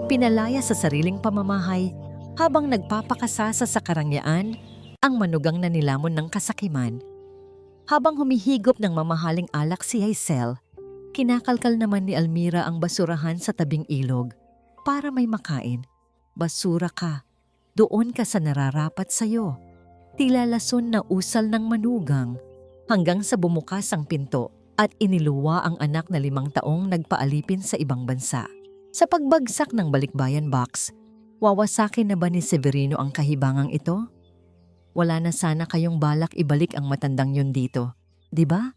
pinalaya sa sariling pamamahay habang nagpapakasasa sa karangyaan ang manugang na nilamon ng kasakiman. Habang humihigop ng mamahaling alak si Hazel, kinakalkal naman ni Almira ang basurahan sa tabing ilog para may makain. Basura ka, doon ka sa nararapat sa'yo. Tila lason na usal ng manugang hanggang sa bumukas ang pinto at iniluwa ang anak na 5 taong nagpaalipin sa ibang bansa. Sa pagbagsak ng balikbayan box, wawasakin na ba ni Severino ang kahibangang ito? Wala na sana kayong balak ibalik ang matandang yun dito, di ba?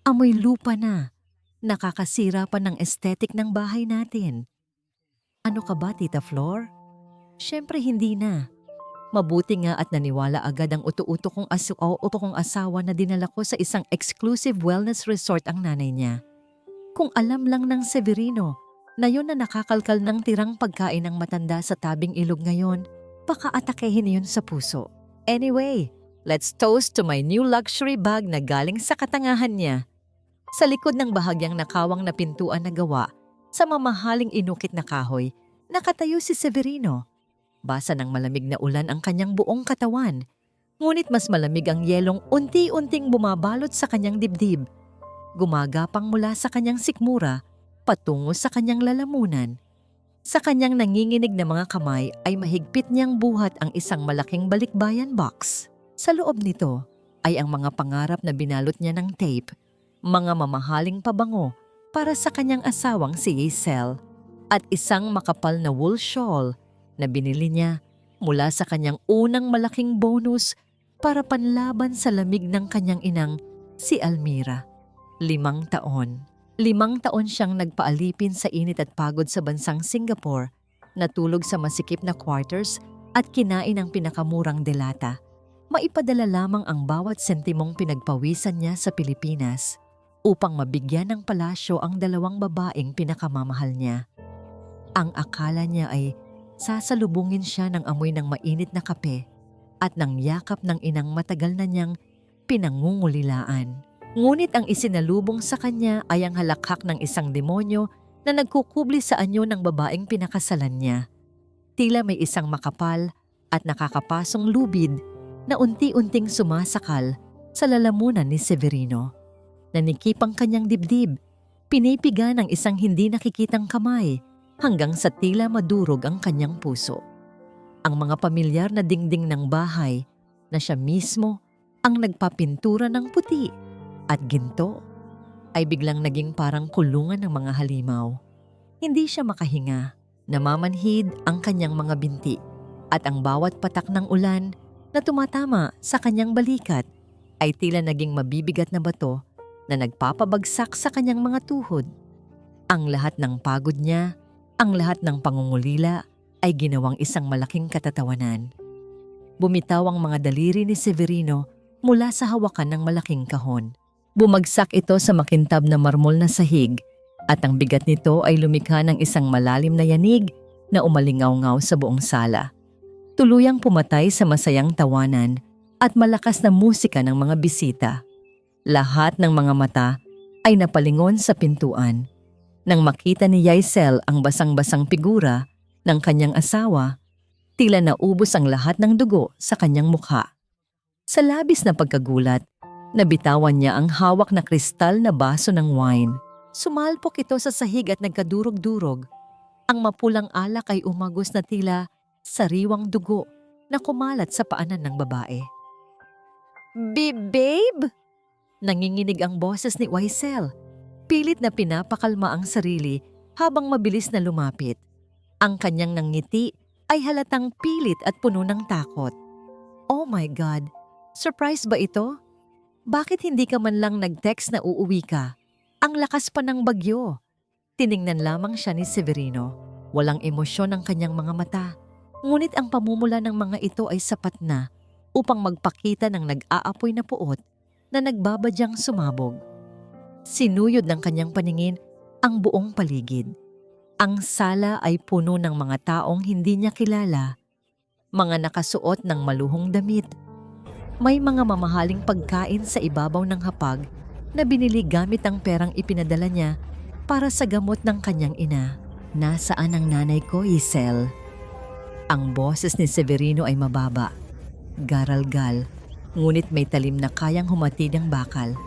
Amoy lupa na. Nakakasira pa ng aesthetic ng bahay natin. Ano ka ba, Tita Flor? Siyempre hindi na. Mabuti nga at naniwala agad ang uto-uto kong asawa na dinala ko sa isang exclusive wellness resort ang nanay niya. Kung alam lang ng Severino na yun na nakakalkal ng tirang pagkain ng matanda sa tabing ilog ngayon, baka atakehin yun sa puso. Anyway, let's toast to my new luxury bag na galing sa katangahan niya. Sa likod ng bahagyang nakawang na pintuan na gawa sa mamahaling inukit na kahoy, nakatayo si Severino. Basa ng malamig na ulan ang kanyang buong katawan, ngunit mas malamig ang yelong unti-unting bumabalot sa kanyang dibdib. Gumagapang mula sa kanyang sikmura patungo sa kanyang lalamunan. Sa kanyang nanginginig na mga kamay ay mahigpit niyang buhat ang isang malaking balikbayan box. Sa loob nito ay ang mga pangarap na binalot niya ng tape, mga mamahaling pabango para sa kanyang asawang si Hazel, at isang makapal na wool shawl na binili niya mula sa kanyang unang malaking bonus para panlaban sa lamig ng kanyang inang si Almira. 5 taon. 5 taon siyang nagpaalipin sa init at pagod sa bansang Singapore, natulog sa masikip na quarters at kinain ang pinakamurang delata. Maipadala lamang ang bawat sentimong pinagpawisan niya sa Pilipinas upang mabigyan ng palasyo ang 2 babaeng pinakamamahal niya. Ang akala niya ay sasalubungin siya ng amoy ng mainit na kape at ng yakap ng inang matagal na niyang pinangungulilaan. Ngunit ang isinalubong sa kanya ay ang halakhak ng isang demonyo na nagkukubli sa anyo ng babaeng pinakasalan niya. Tila may isang makapal at nakakapasong lubid na unti-unting sumasakal sa lalamunan ni Severino. Nanikip ang kanyang dibdib, pinipiga ng isang hindi nakikitang kamay hanggang sa tila madurog ang kanyang puso. Ang mga pamilyar na dingding ng bahay na siya mismo ang nagpapintura ng puti at ginto ay biglang naging parang kulungan ng mga halimaw. Hindi siya makahinga, namamanhid ang kanyang mga binti at ang bawat patak ng ulan na tumatama sa kanyang balikat ay tila naging mabibigat na bato na nagpapabagsak sa kanyang mga tuhod. Ang lahat ng pagod niya, ang lahat ng pangungulila ay ginawang isang malaking katatawanan. Bumitaw ang mga daliri ni Severino mula sa hawakan ng malaking kahon. Bumagsak ito sa makintab na marmol na sahig at ang bigat nito ay lumikha ng isang malalim na yanig na umalingaw-ngaw sa buong sala. Tuluyang pumatay sa masayang tawanan at malakas na musika ng mga bisita. Lahat ng mga mata ay napalingon sa pintuan. Nang makita ni Hazel ang basang-basang figura ng kanyang asawa, tila naubos ang lahat ng dugo sa kanyang mukha. Sa labis na pagkagulat, nabitawan niya ang hawak na kristal na baso ng wine. Sumalpok ito sa sahig at nagkadurog-durog. Ang mapulang alak ay umagos na tila sariwang dugo na kumalat sa paanan ng babae. Babe? Nanginginig ang boses ni Hazel. Pilit na pinapakalma ang sarili habang mabilis na lumapit. Ang kanyang nangiti ay halatang pilit at puno ng takot. Oh my God! Surprise ba ito? Bakit hindi ka man lang nag-text na uuwi ka? Ang lakas pa ng bagyo. Tiningnan lamang siya ni Severino. Walang emosyon ang kanyang mga mata. Ngunit ang pamumula ng mga ito ay sapat na upang magpakita ng nag-aapoy na puot na nagbabadyang sumabog. Sinuyod ng kanyang paningin ang buong paligid. Ang sala ay puno ng mga taong hindi niya kilala. Mga nakasuot ng maluhong damit. May mga mamahaling pagkain sa ibabaw ng hapag na binili gamit ang perang ipinadala niya para sa gamot ng kanyang ina. Nasaan ang nanay ko, Isel? Ang boses ni Severino ay mababa, garalgal, ngunit may talim na kayang humatid ang bakal.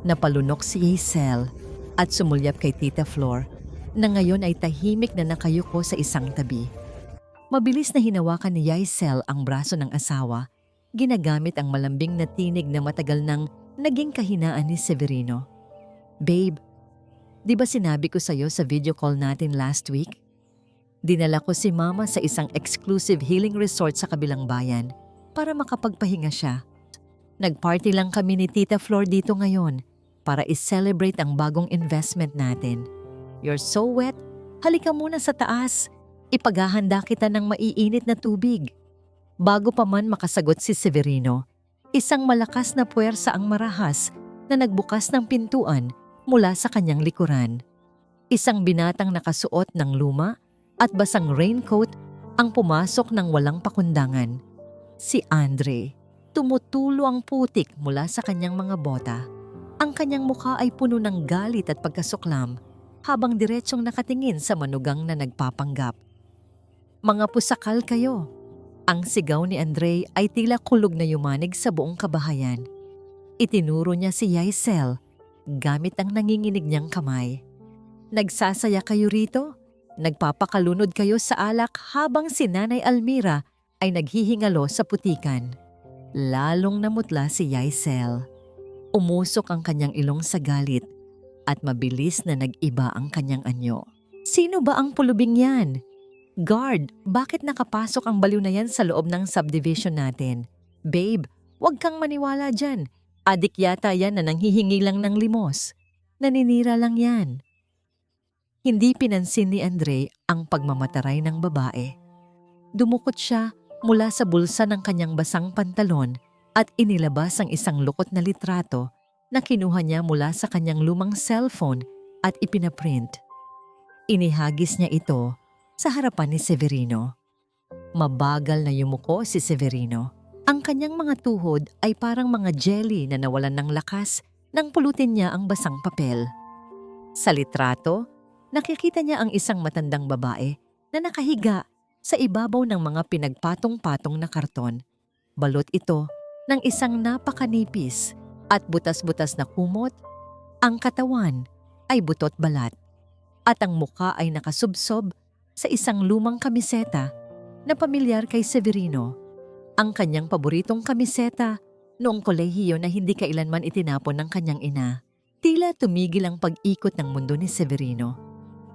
Napalunok si Isel at sumulyap kay Tita Flor na ngayon ay tahimik na nakayuko sa isang tabi. Mabilis na hinawakan ni Isel ang braso ng asawa, ginagamit ang malambing na tinig na matagal nang naging kahinaan ni Severino. Babe, di ba sinabi ko sa'yo sa video call natin last week? Dinala ko si Mama sa isang exclusive healing resort sa kabilang bayan para makapagpahinga siya. Nagparty lang kami ni Tita Flor dito ngayon para i-celebrate ang bagong investment natin. You're so wet, halika muna sa taas. Ipaghahanda kita ng maiinit na tubig. Bago pa man makasagot si Severino, isang malakas na puwersa ang marahas na nagbukas ng pintuan mula sa kanyang likuran. Isang binatang nakasuot ng luma at basang raincoat ang pumasok ng walang pakundangan. Si Andre, tumutulo ang putik mula sa kanyang mga bota. Ang kanyang mukha ay puno ng galit at pagkasuklam habang diretsyong nakatingin sa manugang na nagpapanggap. Mga pusakal kayo. Ang sigaw ni Andre ay tila kulog na yumanig sa buong kabahayan. Itinuro niya si Yaisel gamit ang nanginginig niyang kamay. Nagsasaya kayo rito? Nagpapakalunod kayo sa alak habang si Nanay Almira ay naghihingalo sa putikan. Lalong namutla si Yaisel. Umusok ang kanyang ilong sa galit at mabilis na nag-iba ang kanyang anyo. Sino ba ang pulubing yan? Guard, bakit nakapasok ang baliw na yan sa loob ng subdivision natin? Babe, huwag kang maniwala dyan. Adik yata yan na nanghihingi lang ng limos. Naninira lang yan. Hindi pinansin ni Andre ang pagmamataray ng babae. Dumukot siya mula sa bulsa ng kanyang basang pantalon at inilabas ang isang lukot na litrato na kinuha niya mula sa kanyang lumang cellphone at ipinaprint. Inihagis niya ito sa harapan ni Severino. Mabagal na yumuko si Severino. Ang kanyang mga tuhod ay parang mga jelly na nawalan ng lakas nang pulutin niya ang basang papel. Sa litrato, nakikita niya ang isang matandang babae na nakahiga sa ibabaw ng mga pinagpatong-patong na karton. Balot ito ng isang napakanipis at butas-butas na kumot. Ang katawan ay butot balat at ang muka ay nakasubsob sa isang lumang kamiseta na pamilyar kay Severino. Ang kanyang paboritong kamiseta noong kolehiyo na hindi kailanman itinapon ng kanyang ina. Tila tumigil ang pag-ikot ng mundo ni Severino.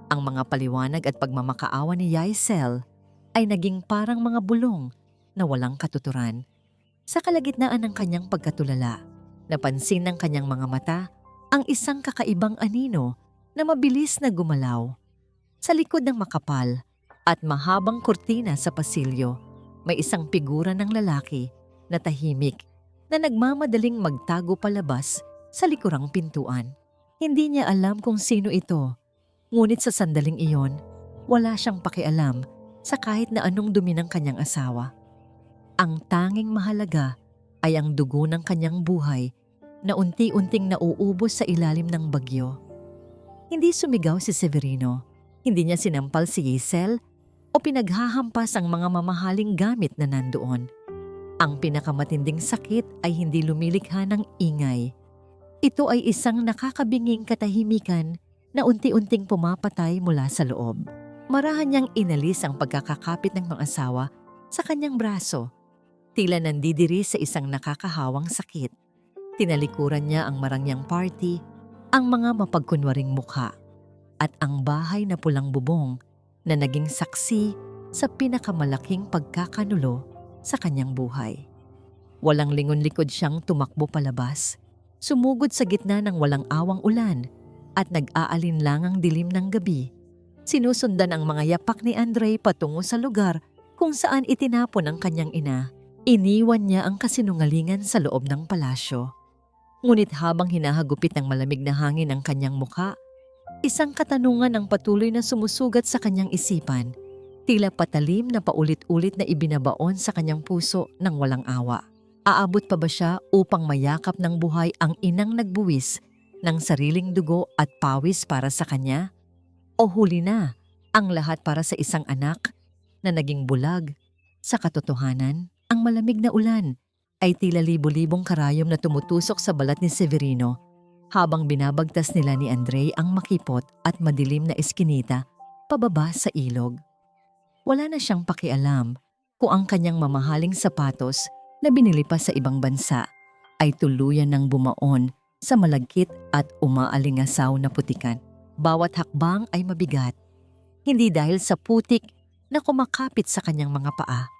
Ang mga paliwanag at pagmamakaawa ni Yaisel ay naging parang mga bulong na walang katuturan. Sa kalagitnaan ng kanyang pagkatulala, napansin ng kanyang mga mata ang isang kakaibang anino na mabilis na gumalaw. Sa likod ng makapal at mahabang kurtina sa pasilyo, may isang figura ng lalaki na tahimik na nagmamadaling magtago palabas sa likurang pintuan. Hindi niya alam kung sino ito. Ngunit sa sandaling iyon, wala siyang pakialam sa kahit na anong dumi ng kanyang asawa. Ang tanging mahalaga ay ang dugo ng kanyang buhay na unti-unting nauubos sa ilalim ng bagyo. Hindi sumigaw si Severino, hindi niya sinampal si Yaisel o pinaghahampas ang mga mamahaling gamit na nandoon. Ang pinakamatinding sakit ay hindi lumilikha ng ingay. Ito ay isang nakakabinging katahimikan na unti-unting pumapatay mula sa loob. Marahan niyang inalis ang pagkakakapit ng mga asawa sa kanyang braso. Tila nandidiri sa isang nakakahawang sakit. Tinalikuran niya ang marangyang party, ang mga mapagkunwaring mukha, at ang bahay na pulang bubong na naging saksi sa pinakamalaking pagkakanulo sa kanyang buhay. Walang lingon-likod siyang tumakbo palabas, sumugod sa gitna ng walang awang ulan, at nag-aalinlang ang dilim ng gabi. Sinusundan ang mga yapak ni Andre patungo sa lugar kung saan itinapon ang kanyang ina. Iniwan niya ang kasinungalingan sa loob ng palasyo. Ngunit habang hinahagupit ng malamig na hangin ang kanyang mukha, isang katanungan ang patuloy na sumusugat sa kanyang isipan. Tila patalim na paulit-ulit na ibinabaon sa kanyang puso ng walang awa. Aabot pa ba siya upang mayakap ng buhay ang inang nagbuwis ng sariling dugo at pawis para sa kanya? O huli na, Ang lahat para sa isang anak na naging bulag. Sa katotohanan, ang malamig na ulan ay tila libo-libong karayom na tumutusok sa balat ni Severino habang binabagtas nila ni Andre ang makipot at madilim na eskinita pababa sa ilog. Wala na siyang pakialam kung ang kanyang mamahaling sapatos na binili pa sa ibang bansa ay tuluyan ng bumaon sa malagkit at umaalingasaw na putikan. Bawat hakbang ay mabigat, hindi dahil sa putik na kumakapit sa kanyang mga paa,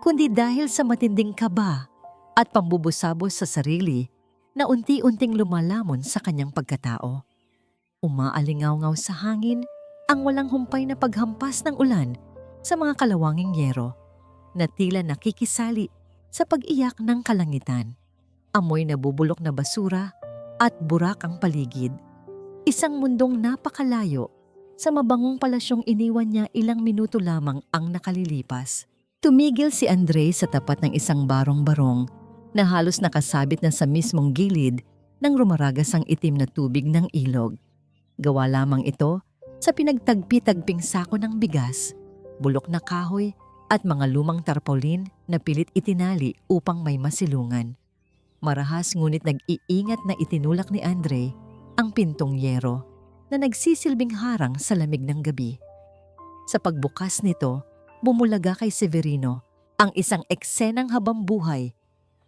kundi dahil sa matinding kaba at pambubusabos sa sarili na unti-unting lumalamon sa kanyang pagkatao. Umaalingaw-ngaw sa hangin ang walang humpay na paghampas ng ulan sa mga kalawanging yero na tila nakikisali sa pag-iyak ng kalangitan. Amoy na bubulok na basura at burak ang paligid. Isang mundong napakalayo sa mabangong palasyong iniwan niya ilang minuto lamang ang nakalilipas. Tumigil si Andre sa tapat ng isang barong-barong na halos nakasabit na sa mismong gilid ng rumaragasang itim na tubig ng ilog. Gawa lamang ito sa pinagtagpi-tagping sako ng bigas, bulok na kahoy at mga lumang tarpaulin na pilit itinali upang may masilungan. Marahas ngunit nag-iingat na itinulak ni Andre ang pintong yero na nagsisilbing harang sa lamig ng gabi. Sa pagbukas nito, bumulaga kay Severino ang isang eksenang habambuhay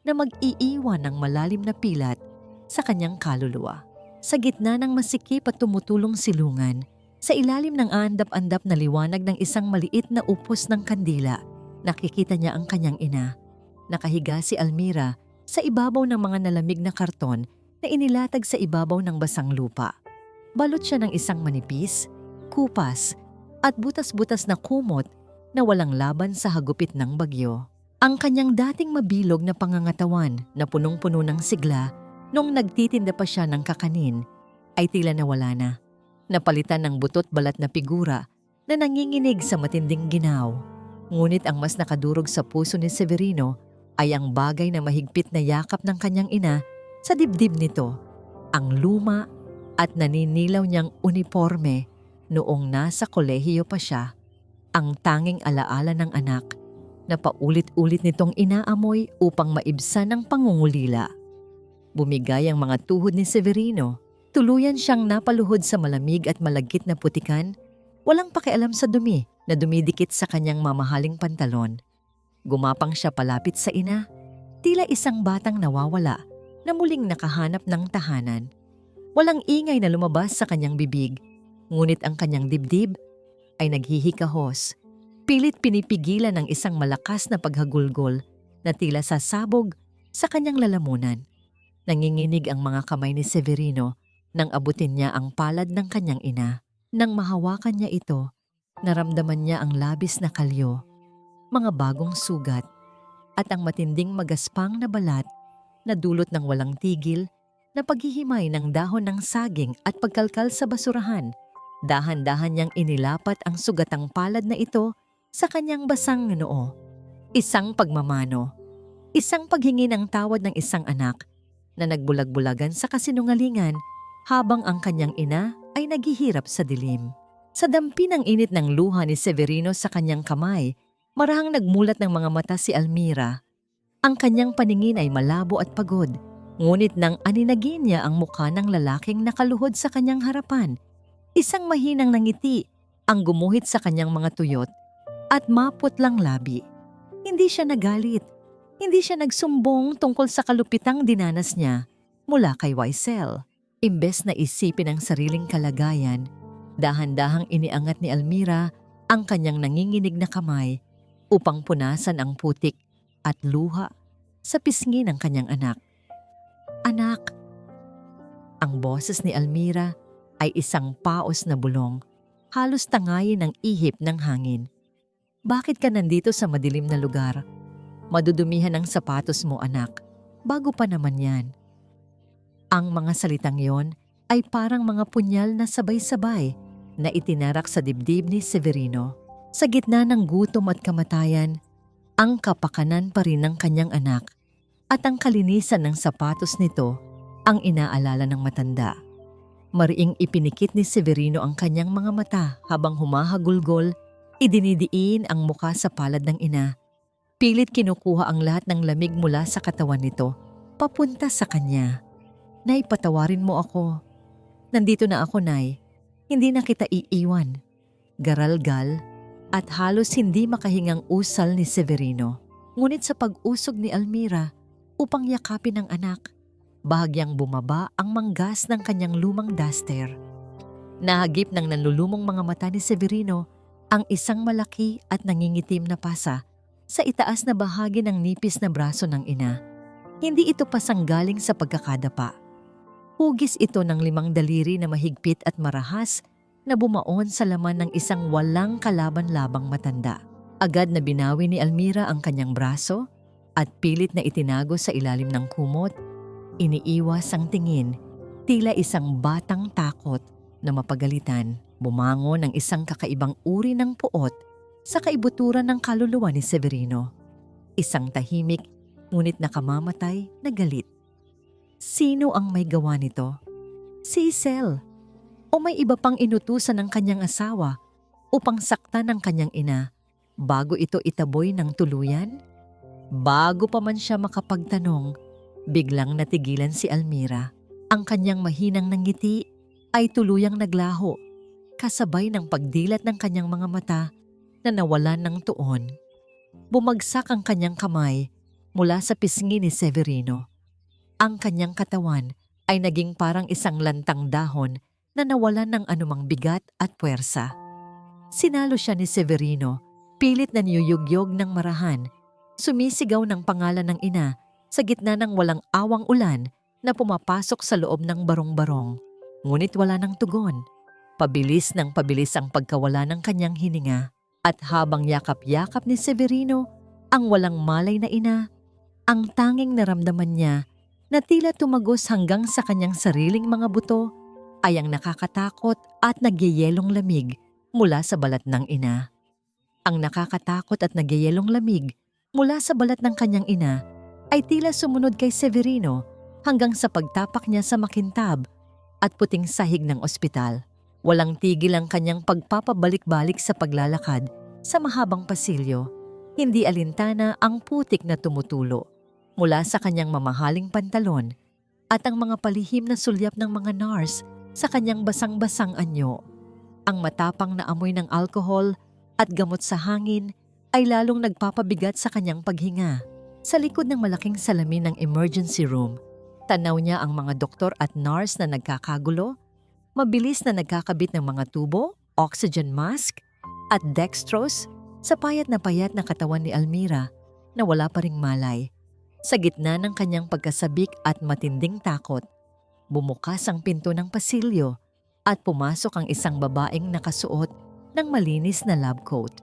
na mag-iiwan ng malalim na pilat sa kanyang kaluluwa. Sa gitna ng masikip at tumutulong silungan, sa ilalim ng aandap-andap na liwanag ng isang maliit na upos ng kandila, nakikita niya ang kanyang ina. Nakahiga si Almira sa ibabaw ng mga nalamig na karton na inilatag sa ibabaw ng basang lupa. Balot siya ng isang manipis, kupas at butas-butas na kumot na walang laban sa hagupit ng bagyo. Ang kanyang dating mabilog na pangangatawan na punong-puno ng sigla nung nagtitinda pa siya ng kakanin ay tila nawala na. Napalitan ng butot balat na figura na nanginginig sa matinding ginaw. Ngunit ang mas nakadurog sa puso ni Severino ay ang bagay na mahigpit na yakap ng kanyang ina sa dibdib nito, ang luma at naninilaw niyang uniforme noong nasa kolehiyo pa siya, ang tanging alaala ng anak na paulit-ulit nitong inaamoy upang maibsan ang pangungulila. Bumigay ang mga tuhod ni Severino, tuluyan siyang napaluhod sa malamig at malagkit na putikan, walang pakialam sa dumi na dumidikit sa kanyang mamahaling pantalon. Gumapang siya palapit sa ina, tila isang batang nawawala na muling nakahanap ng tahanan. Walang ingay na lumabas sa kanyang bibig, ngunit ang kanyang dibdib ay naghihikahos, pilit pinipigilan ng isang malakas na paghagulgol na tila sasabog sa kanyang lalamunan. Nanginginig ang mga kamay ni Severino nang abutin niya ang palad ng kanyang ina. Nang mahawakan niya ito, naramdaman niya ang labis na kalyo, mga bagong sugat, at ang matinding magaspang na balat na dulot ng walang tigil na paghihimay ng dahon ng saging at pagkalkal sa basurahan. Dahan-dahan niyang inilapat ang sugatang palad na ito sa kanyang basang noo. Isang pagmamano, isang paghingi ng tawad ng isang anak na nagbulag-bulagan sa kasinungalingan habang ang kanyang ina ay naghihirap sa dilim. Sa dampi ng init ng luha ni Severino sa kanyang kamay, marahang nagmulat ng mga mata si Almira. Ang kanyang paningin ay malabo at pagod, ngunit nang aninagin niya ang mukha ng lalaking nakaluhod sa kanyang harapan, isang mahinang ngiti ang gumuhit sa kanyang mga tuyot at maputlang labi. Hindi siya nagalit, hindi siya nagsumbong tungkol sa kalupitang dinanas niya mula kay Wiesel. Imbes na isipin ang sariling kalagayan, dahan-dahang iniangat ni Almira ang kanyang nanginginig na kamay upang punasan ang putik at luha sa pisngi ng kanyang anak. Anak! Ang boses ni Almira ay isang paos na bulong, halos tangayin ng ihip ng hangin. Bakit ka nandito sa madilim na lugar? Madudumihan ang sapatos mo, anak. Bago pa naman yan. Ang mga salitang yon ay parang mga punyal na sabay-sabay na itinarak sa dibdib ni Severino. Sa gitna ng gutom at kamatayan, ang kapakanan pa rin ng kanyang anak at ang kalinisan ng sapatos nito ang inaalala ng matanda. Mariing ipinikit ni Severino ang kanyang mga mata habang humahagulgol, idinidiin ang muka sa palad ng ina. Pilit kinukuha ang lahat ng lamig mula sa katawan nito, papunta sa kanya. Nay, patawarin mo ako. Nandito na ako, Nay. Hindi na kita iiwan. Garalgal at halos hindi makahingang usal ni Severino. Ngunit sa pag-usog ni Almira upang yakapin ang anak, bahagyang bumaba ang manggas ng kanyang lumang duster. Nahagip ng nanlulumong mga mata ni Severino ang isang malaki at nangingitim na pasa sa itaas na bahagi ng nipis na braso ng ina. Hindi ito pasanggaling sa pagkakadapa. Hugis ito ng 5 daliri na mahigpit at marahas na bumaon sa laman ng isang walang kalaban-labang matanda. Agad na binawi ni Almira ang kanyang braso at pilit na itinago sa ilalim ng kumot. Iniiwas ang tingin, tila isang batang takot na mapagalitan. Bumangon ng isang kakaibang uri ng puot sa kaibuturan ng kaluluwa ni Severino. Isang tahimik ngunit nakamamatay na galit. Sino ang may gawa nito? Si Isel. O may iba pang inutusan ng kanyang asawa upang saktan ng kanyang ina bago ito itaboy ng tuluyan? Bago pa man siya makapagtanong, biglang natigilan si Almira. Ang kanyang mahinang ngiti ay tuluyang naglaho, kasabay ng pagdilat ng kanyang mga mata na nawalan ng tuon. Bumagsak ang kanyang kamay mula sa pisngi ni Severino. Ang kanyang katawan ay naging parang isang lantang dahon na nawalan ng anumang bigat at puwersa. Sinalo siya ni Severino, pilit na niyuyugyog ng marahan, sumisigaw ng pangalan ng ina sa gitna ng walang awang ulan na pumapasok sa loob ng barong-barong. Ngunit wala ng tugon. Pabilis ng pabilis ang pagkawala ng kanyang hininga. At habang yakap-yakap ni Severino ang walang malay na ina, ang tanging naramdaman niya na tila tumagos hanggang sa kanyang sariling mga buto ay ang nakakatakot at nagyayelong lamig mula sa balat ng ina. Ang nakakatakot at nagyayelong lamig mula sa balat ng kanyang ina ay tila sumunod kay Severino hanggang sa pagtapak niya sa makintab at puting sahig ng ospital. Walang tigil ang kanyang pagpapabalik-balik sa paglalakad sa mahabang pasilyo. Hindi alintana ang putik na tumutulo mula sa kanyang mamahaling pantalon at ang mga palihim na sulyap ng mga nurse sa kanyang basang-basang anyo. Ang matapang na amoy ng alkohol at gamot sa hangin ay lalong nagpapabigat sa kanyang paghinga. Sa likod ng malaking salamin ng emergency room, tanaw niya ang mga doktor at nurse na nagkakagulo, mabilis na nagkakabit ng mga tubo, oxygen mask, at dextrose sa payat na katawan ni Almira na wala pa ring malay. Sa gitna ng kanyang pagkasabik at matinding takot, bumukas ang pinto ng pasilyo at pumasok ang isang babaeng nakasuot ng malinis na lab coat.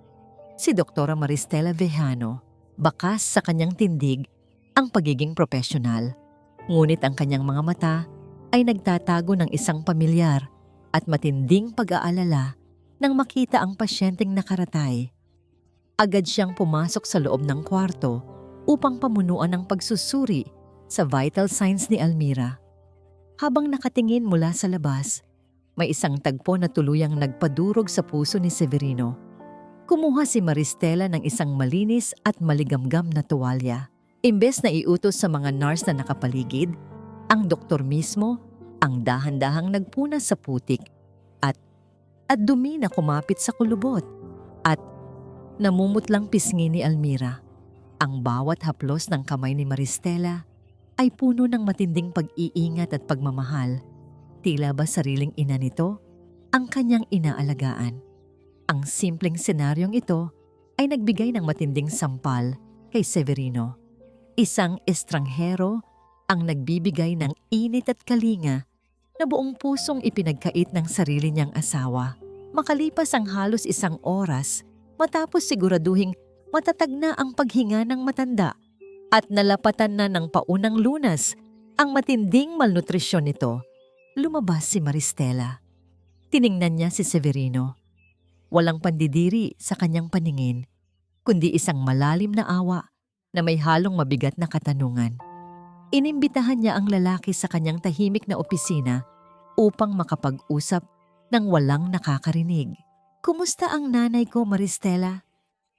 Si Doktora Maristela Vejano, bakas sa kanyang tindig ang pagiging profesional. Ngunit ang kanyang mga mata ay nagtatago ng isang pamilyar at matinding pag-aalala nang makita ang pasyenteng nakaratay. Agad siyang pumasok sa loob ng kwarto upang pamunuan ng pagsusuri sa vital signs ni Almira. Habang nakatingin mula sa labas, may isang tagpo na tuluyang nagpadurog sa puso ni Severino. Kumuha si Maristela ng isang malinis at maligamgam na tuwalya. Imbes na iutos sa mga nurse na nakapaligid, ang doktor mismo ang dahan-dahang nagpunas sa putik at dumi na kumapit sa kulubot at namumutlang pisngi ni Almira. Ang bawat haplos ng kamay ni Maristela ay puno ng matinding pag-iingat at pagmamahal. Tila ba sariling ina nito ang kanyang inaalagaan? Ang simpleng senaryong ito ay nagbigay ng matinding sampal kay Severino. Isang estranghero ang nagbibigay ng init at kalinga na buong pusong ipinagkait ng sarili niyang asawa. Makalipas ang halos 1 oras matapos siguraduhing matatag na ang paghinga ng matanda at nalapatan na ng paunang lunas ang matinding malnutrisyon nito, lumabas si Maristela. Tiningnan niya si Severino. Walang pandidiri sa kanyang paningin, kundi isang malalim na awa na may halong mabigat na katanungan. Inimbitahan niya ang lalaki sa kanyang tahimik na opisina upang makapag-usap ng walang nakakarinig. "Kumusta ang nanay ko, Maristela?"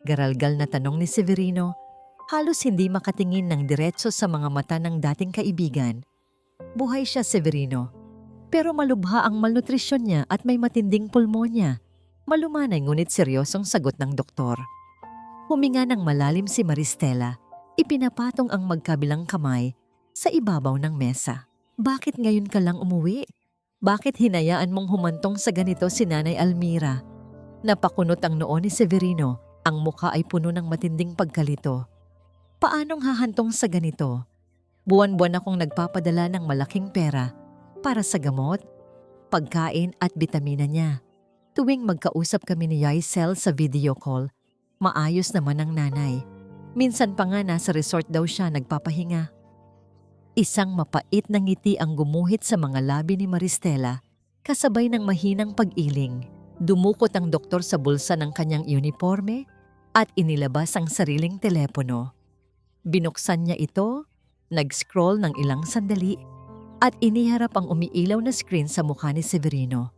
Garalgal na tanong ni Severino, halos hindi makatingin ng diretso sa mga mata ng dating kaibigan. Buhay siya, Severino, pero malubha ang malnutrisyon niya at may matinding pulmonya. Malumanay ngunit seryosong sagot ng doktor. Huminga ng malalim si Maristela, ipinapatong ang magkabilang kamay sa ibabaw ng mesa. "Bakit ngayon ka lang umuwi? Bakit hinayaan mong humantong sa ganito si Nanay Almira?" Napakunot ang noo ni Severino, ang mukha ay puno ng matinding pagkalito. "Paanong hahantong sa ganito? Buwan-buwan akong nagpapadala ng malaking pera para sa gamot, pagkain at bitamina niya. Tuwing magkausap kami ni Yaisel sa video call, maayos naman ang nanay. Minsan pa nga nasa resort daw siya nagpapahinga." Isang mapait na ngiti ang gumuhit sa mga labi ni Maristela, kasabay ng mahinang pag-iling. Dumukot ang doktor sa bulsa ng kanyang uniforme at inilabas ang sariling telepono. Binuksan niya ito, nag-scroll ng ilang sandali, at iniharap ang umiilaw na screen sa mukha ni Severino.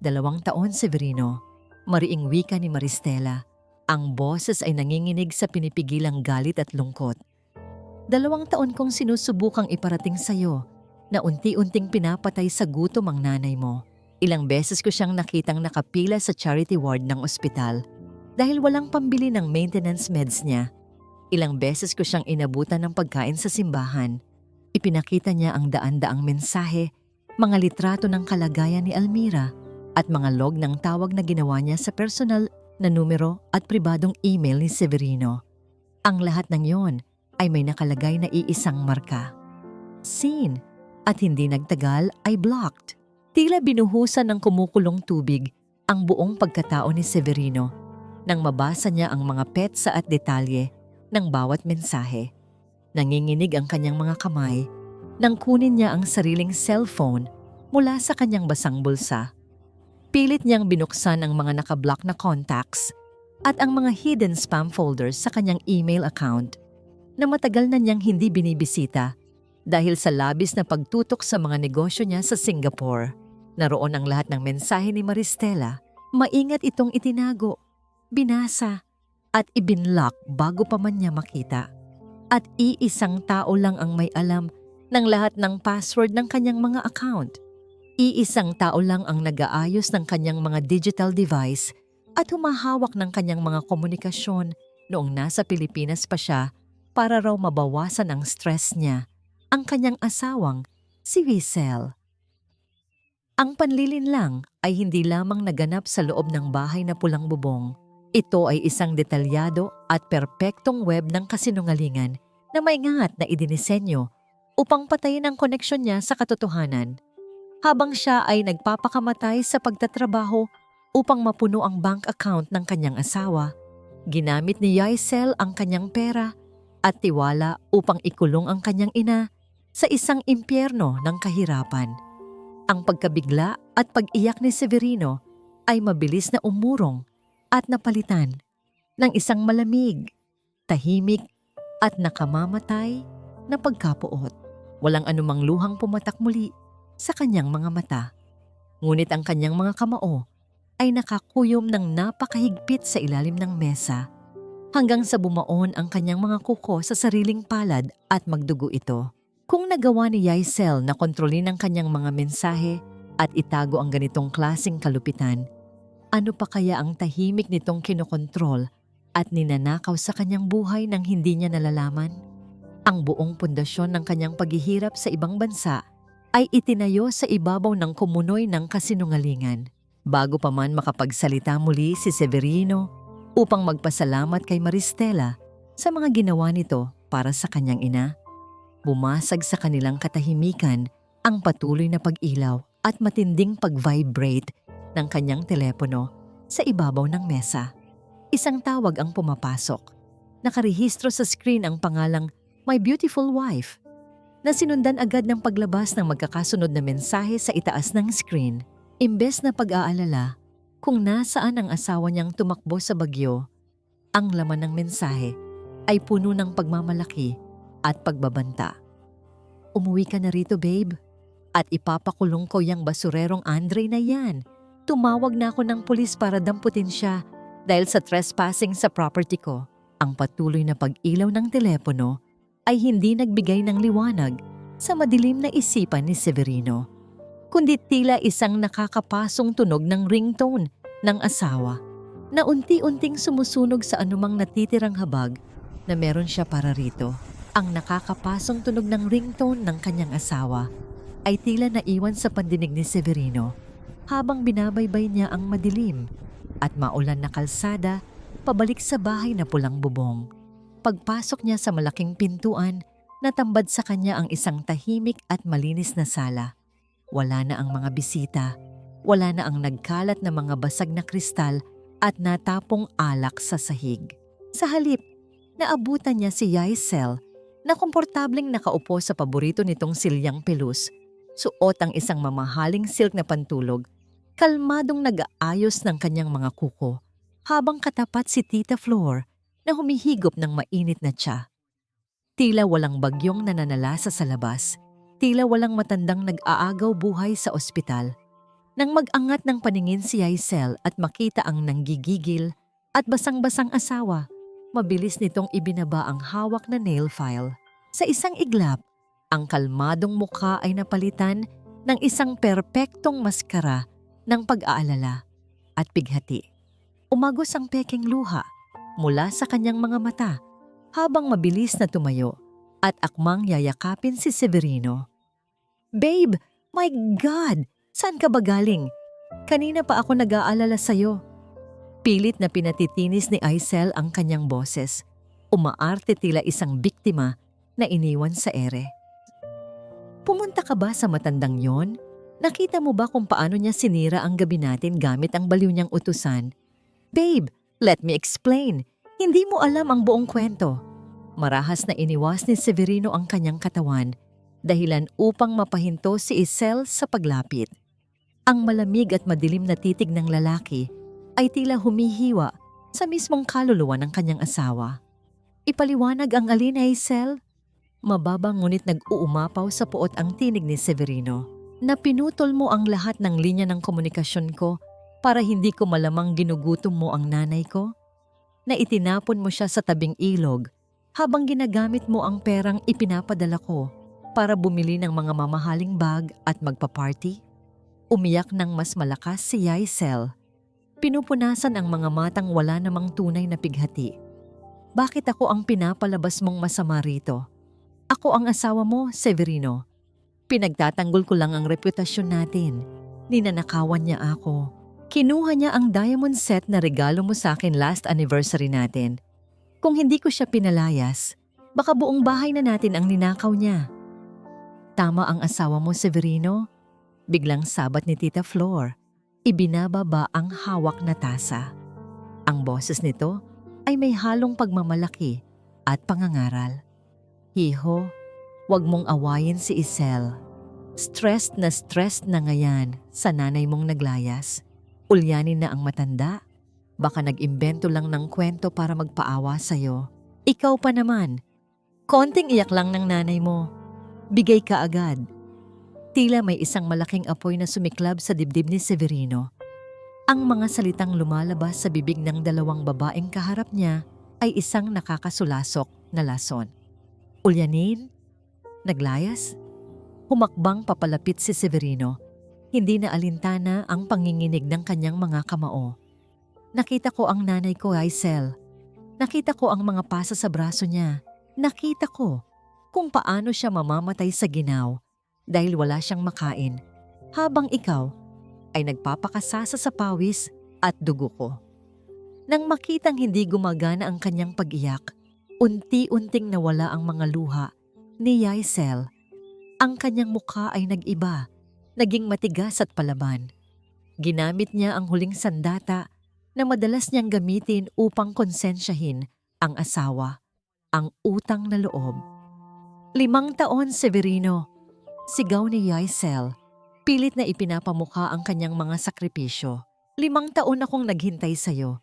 2 taon, Severino. Mariing wika ni Maristela. Ang boses ay nanginginig sa pinipigilang galit at lungkot. 2 taon kong sinusubukang iparating sa'yo na unti-unting pinapatay sa gutom ang nanay mo. Ilang beses ko siyang nakitang nakapila sa charity ward ng ospital dahil walang pambili ng maintenance meds niya. Ilang beses ko siyang inabutan ng pagkain sa simbahan. Ipinakita niya ang daan-daang mensahe, mga litrato ng kalagayan ni Almira at mga log ng tawag na ginawa niya sa personal na numero at pribadong email ni Severino. Ang lahat ng yon ay may nakalagay na iisang marka. Seen, at hindi nagtagal ay blocked. Tila binuhusan ng kumukulong tubig ang buong pagkatao ni Severino nang mabasa niya ang mga petsa at detalye ng bawat mensahe. Nanginginig ang kanyang mga kamay nang kunin niya ang sariling cellphone mula sa kanyang basang bulsa. Pilit niyang binuksan ang mga nakablock na contacts at ang mga hidden spam folders sa kanyang email account na matagal na niyang hindi binibisita dahil sa labis na pagtutok sa mga negosyo niya sa Singapore. Naroon ang lahat ng mensahe ni Maristela. Maingat itong itinago, binasa at ibinlock bago pa man niya makita. At iisang tao lang ang may alam ng lahat ng password ng kanyang mga account. Iisang tao lang ang nag-aayos ng kanyang mga digital device at humahawak ng kanyang mga komunikasyon noong nasa Pilipinas pa siya para raw mabawasan ang stress niya, ang kanyang asawang si Wiesel. Ang panlilinlang ay hindi lamang naganap sa loob ng bahay na pulang bubong. Ito ay isang detalyado at perpektong web ng kasinungalingan na maingat na idinisenyo upang patayin ang koneksyon niya sa katotohanan. Habang siya ay nagpapakamatay sa pagtatrabaho upang mapuno ang bank account ng kanyang asawa, ginamit ni Yaisel ang kanyang pera at tiwala upang ikulong ang kanyang ina sa isang impyerno ng kahirapan. Ang pagkabigla at pag-iyak ni Severino ay mabilis na umurong at napalitan ng isang malamig, tahimik at nakamamatay na pagkapuot. Walang anumang luhang pumatak muli sa kanyang mga mata. Ngunit ang kanyang mga kamao ay nakakuyom ng napakahigpit sa ilalim ng mesa hanggang sa bumaon ang kanyang mga kuko sa sariling palad at magdugo ito. Kung nagawa ni Yaisel na kontrolin ang kanyang mga mensahe at itago ang ganitong klaseng kalupitan, ano pa kaya ang tahimik nitong kinokontrol at ninanakaw sa kanyang buhay nang hindi niya nalalaman? Ang buong pundasyon ng kanyang paghihirap sa ibang bansa ay itinayo sa ibabaw ng kumunoy ng kasinungalingan. Bago pa man makapagsalita muli si Severino upang magpasalamat kay Maristela sa mga ginawa nito para sa kanyang ina, bumasag sa kanilang katahimikan ang patuloy na pag-ilaw at matinding pag-vibrate ng kanyang telepono sa ibabaw ng mesa. Isang tawag ang pumapasok. Nakarehistro sa screen ang pangalang My Beautiful Wife na sinundan agad ng paglabas ng magkakasunod na mensahe sa itaas ng screen. Imbes na pag-aalala kung nasaan ang asawa niyang tumakbo sa bagyo, ang laman ng mensahe ay puno ng pagmamalaki at pagbabanta. "Umuwi ka na rito, babe. At ipapakulong ko yung basurerong Andre na yan. Tumawag na ako ng pulis para damputin siya dahil sa trespassing sa property ko. Ang patuloy na pag-ilaw ng telepono ay hindi nagbigay ng liwanag sa madilim na isipan ni Severino, kundi tila isang nakakapasong tunog ng ringtone ng asawa na unti-unting sumusunog sa anumang natitirang habag na meron siya para rito. Ang nakakapasong tunog ng ringtone ng kanyang asawa ay tila naiwan sa pandinig ni Severino habang binabaybay niya ang madilim at maulan na kalsada pabalik sa bahay na pulang bubong. Pagpasok niya sa malaking pintuan, natambad sa kanya ang isang tahimik at malinis na sala. Wala na ang mga bisita, wala na ang nagkalat na mga basag na kristal at natapong alak sa sahig. Sa halip, naabutan niya si Yaisel na komportableng nakaupo sa paborito nitong silyang pelus, suot ang isang mamahaling silk na pantulog, kalmadong nag-aayos ng kanyang mga kuko, habang katapat si Tita Flor na humihigop ng mainit na tsa. Tila walang bagyong nananalasa sa labas, tila walang matandang nag-aagaw buhay sa ospital. Nang mag-angat ng paningin si Yaisel at makita ang nanggigigil at basang-basang asawa, mabilis nitong ibinaba ang hawak na nail file. Sa isang iglap, ang kalmadong mukha ay napalitan ng isang perpektong maskara ng pag-aalala at bighati. Umagos ang peking luha mula sa kanyang mga mata habang mabilis na tumayo at akmang yayakapin si Severino. "Babe, my God! Saan ka ba galing? Kanina pa ako nag-aalala sa'yo." Pilit na pinatitinis ni Aisel ang kanyang boses. Umaarte tila isang biktima na iniwan sa ere. "Pumunta ka ba sa matandang yon? Nakita mo ba kung paano niya sinira ang gabi natin gamit ang baliw niyang utusan? Babe, let me explain. Hindi mo alam ang buong kwento." Marahas na iniwas ni Severino ang kanyang katawan, dahilan upang mapahinto si Isel sa paglapit. Ang malamig at madilim na titig ng lalaki ay tila humihiwa sa mismong kaluluwa ng kanyang asawa. "Ipaliwanag ang alin, Isel?" Mababa ngunit nag-uumapaw sa puot ang tinig ni Severino. "Na pinutol mo ang lahat ng linya ng komunikasyon ko para hindi ko malamang ginugutom mo ang nanay ko? Na itinapon mo siya sa tabing ilog habang ginagamit mo ang perang ipinapadala ko para bumili ng mga mamahaling bag at magpa-party?" Umiyak ng mas malakas si Yaisel. Pinupunasan ang mga matang wala namang tunay na pighati. "Bakit ako ang pinapalabas mong masama rito? Ako ang asawa mo, Severino. Pinagtatanggol ko lang ang reputasyon natin. Ninanakawan niya ako. Kinuha niya ang diamond set na regalo mo sa akin last anniversary natin. Kung hindi ko siya pinalayas, baka buong bahay na natin ang ninakaw niya." "Tama ang asawa mo, Severino." Biglang sabat ni Tita Flor. Ibinababa ang hawak na tasa. Ang boses nito ay may halong pagmamalaki at pangangaral. "Hiho, wag mong awayin si Isel. Stressed na ngayon sa nanay mong naglayas. Ulyanin na ang matanda. Baka nag-imbento lang ng kwento para magpaawa sa'yo. Ikaw pa naman. Konting iyak lang ng nanay mo. Bigay ka agad." Tila may isang malaking apoy na sumiklab sa dibdib ni Severino. Ang mga salitang lumalabas sa bibig ng dalawang babaeng kaharap niya ay isang nakakasulasok na lason. "Ulyanin? Naglayas?" Humakbang papalapit si Severino. Hindi na alintana ang panginginig ng kanyang mga kamao. "Nakita ko ang nanay ko, Aisel. Nakita ko ang mga pasa sa braso niya. Nakita ko kung paano siya mamamatay sa ginaw dahil wala siyang makain, habang ikaw ay nagpapakasasa sa pawis at dugo ko." Nang makitang hindi gumagana ang kanyang pag-iyak, unti-unting nawala ang mga luha ni Yaisel. Ang kanyang mukha ay nag-iba, naging matigas at palaban. Ginamit niya ang huling sandata na madalas niyang gamitin upang konsensyahin ang asawa, ang utang na loob. "5 taon, Severino," sigaw ni Yaisel. Pilit na ipinapamukha ang kanyang mga sakripisyo. "5 taon akong naghintay sa'yo.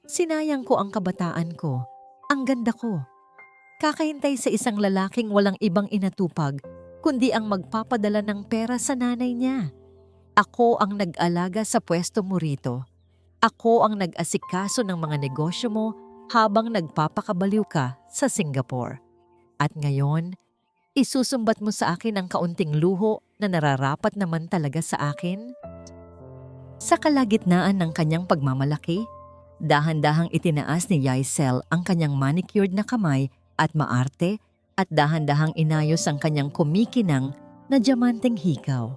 Sinayang ko ang kabataan ko, ang ganda ko. Kakahintay sa isang lalaking walang ibang inatupag kundi ang magpapadala ng pera sa nanay niya. Ako ang nag-alaga sa pwesto mo rito. Ako ang nag-asikaso ng mga negosyo mo habang nagpapakabaliw ka sa Singapore. At ngayon, isusumbat mo sa akin ang kaunting luho na nararapat naman talaga sa akin? Sa kalagitnaan ng kanyang pagmamalaki, dahan-dahang itinaas ni Yaisel ang kanyang manicured na kamay at maarte at dahan-dahang inayos ang kanyang kumikinang na diamanteng hikaw.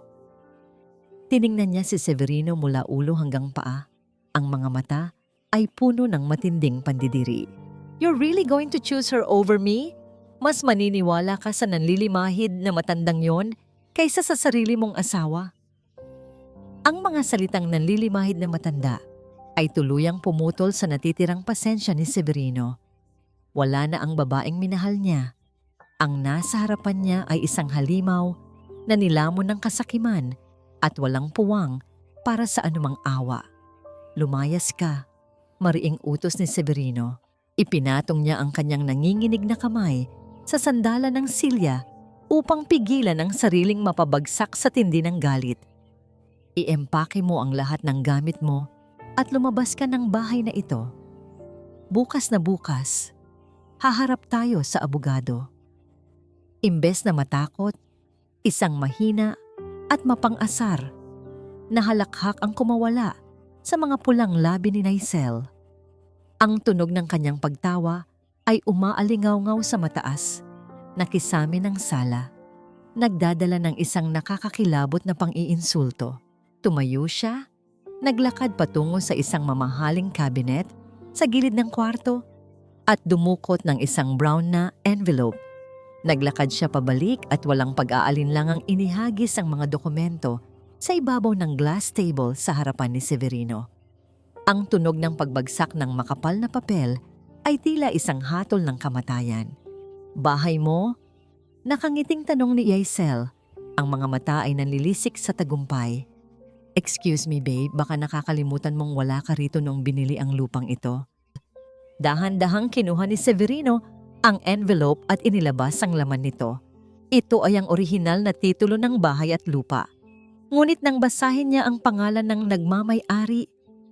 Tiningnan niya si Severino mula ulo hanggang paa. Ang mga mata ay puno ng matinding pandidiri. You're really going to choose her over me? Mas maniniwala ka sa nanlilimahid na matandang yon kaysa sa sarili mong asawa. Ang mga salitang nanlilimahid na matanda ay tuluyang pumutol sa natitirang pasensya ni Severino. Wala na ang babaeng minahal niya. Ang nasa harapan niya ay isang halimaw na nilamon ng kasakiman at walang puwang para sa anumang awa. Lumayas ka, mariing utos ni Severino. Ipinatong niya ang kanyang nanginginig na kamay sa sandalan ng silya upang pigilan ang sariling mapabagsak sa tindi ng galit. Iempake mo ang lahat ng gamit mo at lumabas ka ng bahay na ito. Bukas na bukas, haharap tayo sa abogado. Imbes na matakot, isang mahina at mapang-asar, nahalakhak ang kumawala sa mga pulang labi ni Yaisel. Ang tunog ng kanyang pagtawa ay umaalingaw-ngaw sa mataas, nakisami ng sala, nagdadala ng isang nakakakilabot na pang-iinsulto. Tumayo siya, naglakad patungo sa isang mamahaling cabinet sa gilid ng kwarto at dumukot ng isang brown na envelope. Naglakad siya pabalik at walang pag-aalinlangang inihagis ang mga dokumento sa ibabaw ng glass table sa harapan ni Severino. Ang tunog ng pagbagsak ng makapal na papel ay tila isang hatol ng kamatayan. Bahay mo? Nakangiting tanong ni Yaisel. Ang mga mata ay nanlilisik sa tagumpay. Excuse me babe, baka nakakalimutan mong wala ka rito noong binili ang lupang ito. Dahan-dahang kinuha ni Severino ang envelope at inilabas ang laman nito. Ito ay ang orihinal na titulo ng bahay at lupa. Ngunit nang basahin niya ang pangalan ng nagmamay-ari,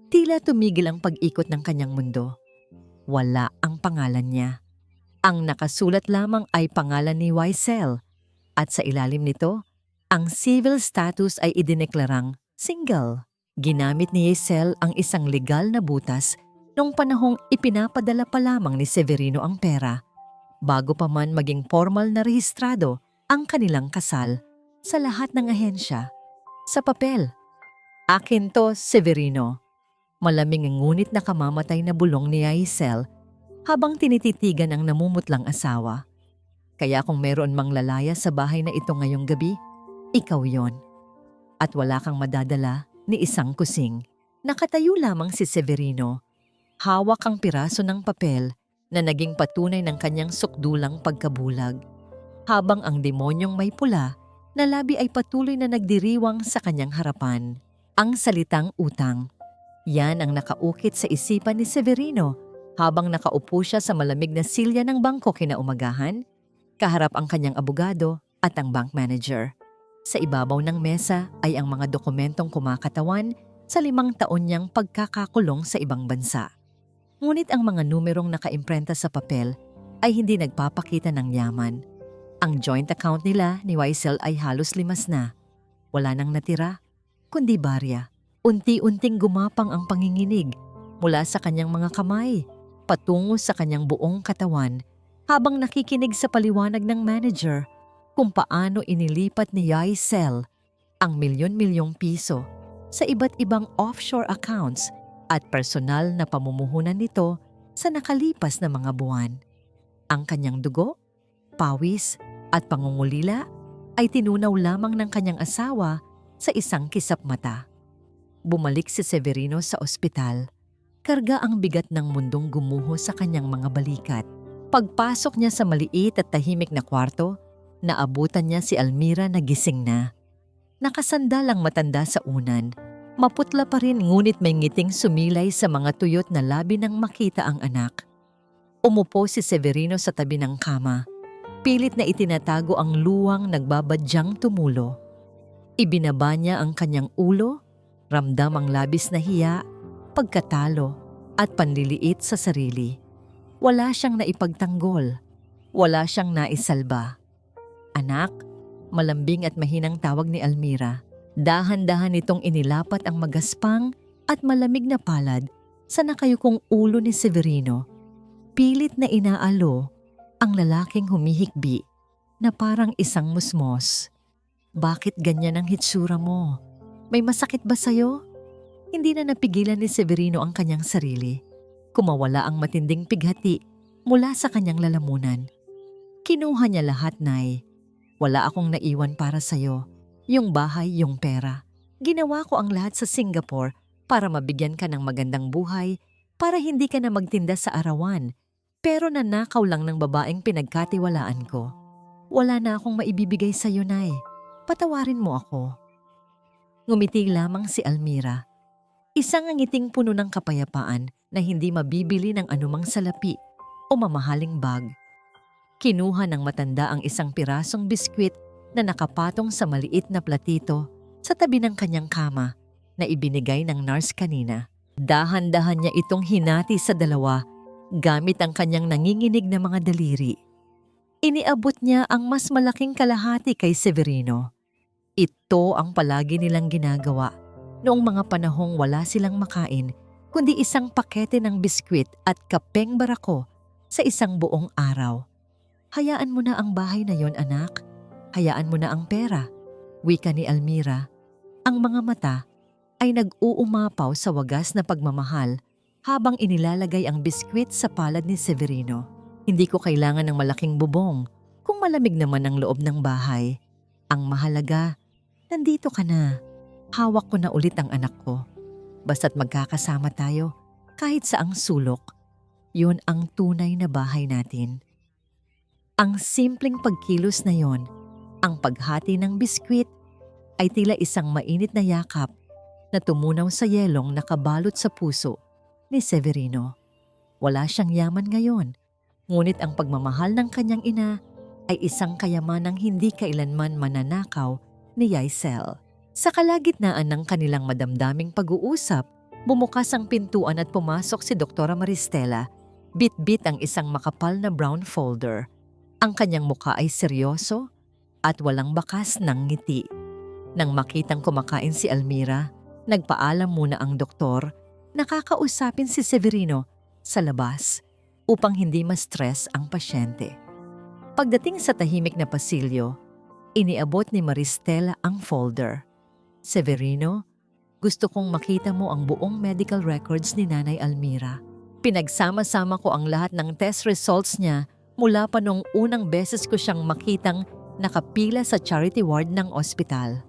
tila tumigil ang pag-ikot ng kanyang mundo. Wala ang pangalan niya. Ang nakasulat lamang ay pangalan ni Yaisel at sa ilalim nito, ang civil status ay idineklarang single. Ginamit ni Yaisel ang isang legal na butas noong panahong ipinapadala pa lamang ni Severino ang pera bago pa man maging formal na rehistrado ang kanilang kasal sa lahat ng ahensya. Sa papel, akin to, Severino. Malamig ngunit nakamamatay na bulong ni Yaisel habang tinititigan ang namumutlang asawa. Kaya kung meron mang lalaya sa bahay na ito ngayong gabi, ikaw yon. At wala kang madadala ni isang kusing. Nakatayo lamang si Severino. Hawak ang piraso ng papel na naging patunay ng kanyang sukdulang pagkabulag. Habang ang demonyong may pula na labi ay patuloy na nagdiriwang sa kanyang harapan. Ang salitang utang. Yan ang nakaukit sa isipan ni Severino habang nakaupo siya sa malamig na silya ng bangko kinaumagahan, kaharap ang kanyang abogado at ang bank manager. Sa ibabaw ng mesa ay ang mga dokumentong kumakatawan sa 5 taon niyang pagkakakulong sa ibang bansa. Ngunit ang mga numerong nakaimprenta sa papel ay hindi nagpapakita ng yaman. Ang joint account nila ni Yaisel ay halos limas na. Wala nang natira, kundi barya. Unti-unting gumapang ang panginginig mula sa kanyang mga kamay, patungo sa kanyang buong katawan habang nakikinig sa paliwanag ng manager kung paano inilipat ni Yaisel ang milyon-milyong piso sa iba't ibang offshore accounts at personal na pamumuhunan nito sa nakalipas na mga buwan. Ang kanyang dugo, pawis at pangungulila ay tinunaw lamang ng kanyang asawa sa isang kisap mata. Bumalik si Severino sa ospital. Karga ang bigat ng mundong gumuho sa kanyang mga balikat. Pagpasok niya sa maliit at tahimik na kwarto, naabutan niya si Almira na gising na. Nakasandalang matanda sa unan. Maputla pa rin ngunit may ngiting sumilay sa mga tuyot na labi nang makita ang anak. Umupo si Severino sa tabi ng kama. Pilit na itinatago ang luwang nagbabadyang tumulo. Ibinaba niya ang kanyang ulo, ramdam ang labis na hiya, pagkatalo at panliliit sa sarili. Wala siyang naipagtanggol, wala siyang naisalba. "Anak," malambing at mahinang tawag ni Almira. Dahan-dahan nitong inilapat ang magaspang at malamig na palad sa nakayukong ulo ni Severino. Pilit na inaalo ang lalaking humihikbi na parang isang musmos. "Bakit ganyan ang hitsura mo? May masakit ba sa'yo?" Hindi na napigilan ni Severino ang kanyang sarili. Kumawala ang matinding pighati mula sa kanyang lalamunan. "Kinuha niya lahat, Nay. Wala akong naiwan para sa'yo. Yung bahay, yung pera. Ginawa ko ang lahat sa Singapore para mabigyan ka ng magandang buhay, para hindi ka na magtinda sa arawan. Pero nanakaw lang ng babaeng pinagkatiwalaan ko. Wala na akong maibibigay sa'yo, Nay. Patawarin mo ako." Ngumiti lamang si Almira. Isang ngiting puno ng kapayapaan na hindi mabibili ng anumang salapi o mamahaling bag. Kinuha ng matanda ang isang pirasong biskwit na nakapatong sa maliit na platito sa tabi ng kanyang kama na ibinigay ng nurse kanina. Dahan-dahan niya itong hinati sa dalawa gamit ang kanyang nanginginig na mga daliri. Iniabot niya ang mas malaking kalahati kay Severino. Ito ang palagi nilang ginagawa noong mga panahong wala silang makain kundi isang pakete ng biskwit at kapeng barako sa isang buong araw. "Hayaan mo na ang bahay na yon, anak. Hayaan mo na ang pera," wika ni Almira. Ang mga mata ay nag-uumapaw sa wagas na pagmamahal habang inilalagay ang biskwit sa palad ni Severino. "Hindi ko kailangan ng malaking bubong kung malamig naman ang loob ng bahay. Ang mahalaga, nandito ka na. Hawak ko na ulit ang anak ko. Basta't magkakasama tayo kahit saang sulok. Yun ang tunay na bahay natin." Ang simpleng pagkilos na yon, ang paghati ng biskwit, ay tila isang mainit na yakap na tumunaw sa yelong nakabalot sa puso ni Severino. Wala siyang yaman ngayon, ngunit ang pagmamahal ng kanyang ina ay isang kayamanang hindi kailanman mananakaw ni Yaisel. Sa kalagitnaan ng kanilang madamdaming pag-uusap, bumukas ang pintuan at pumasok si Doktora Maristela. Bit-bit ang isang makapal na brown folder. Ang kanyang mukha ay seryoso at walang bakas ng ngiti. Nang makitang kumakain si Almira, nagpaalam muna ang doktor na kakausapin si Severino sa labas upang hindi ma-stress ang pasyente. Pagdating sa tahimik na pasilyo, iniabot ni Maristela ang folder. "Severino, gusto kong makita mo ang buong medical records ni Nanay Almira. Pinagsama-sama ko ang lahat ng test results niya mula pa nung unang beses ko siyang makitang nakapila sa charity ward ng ospital."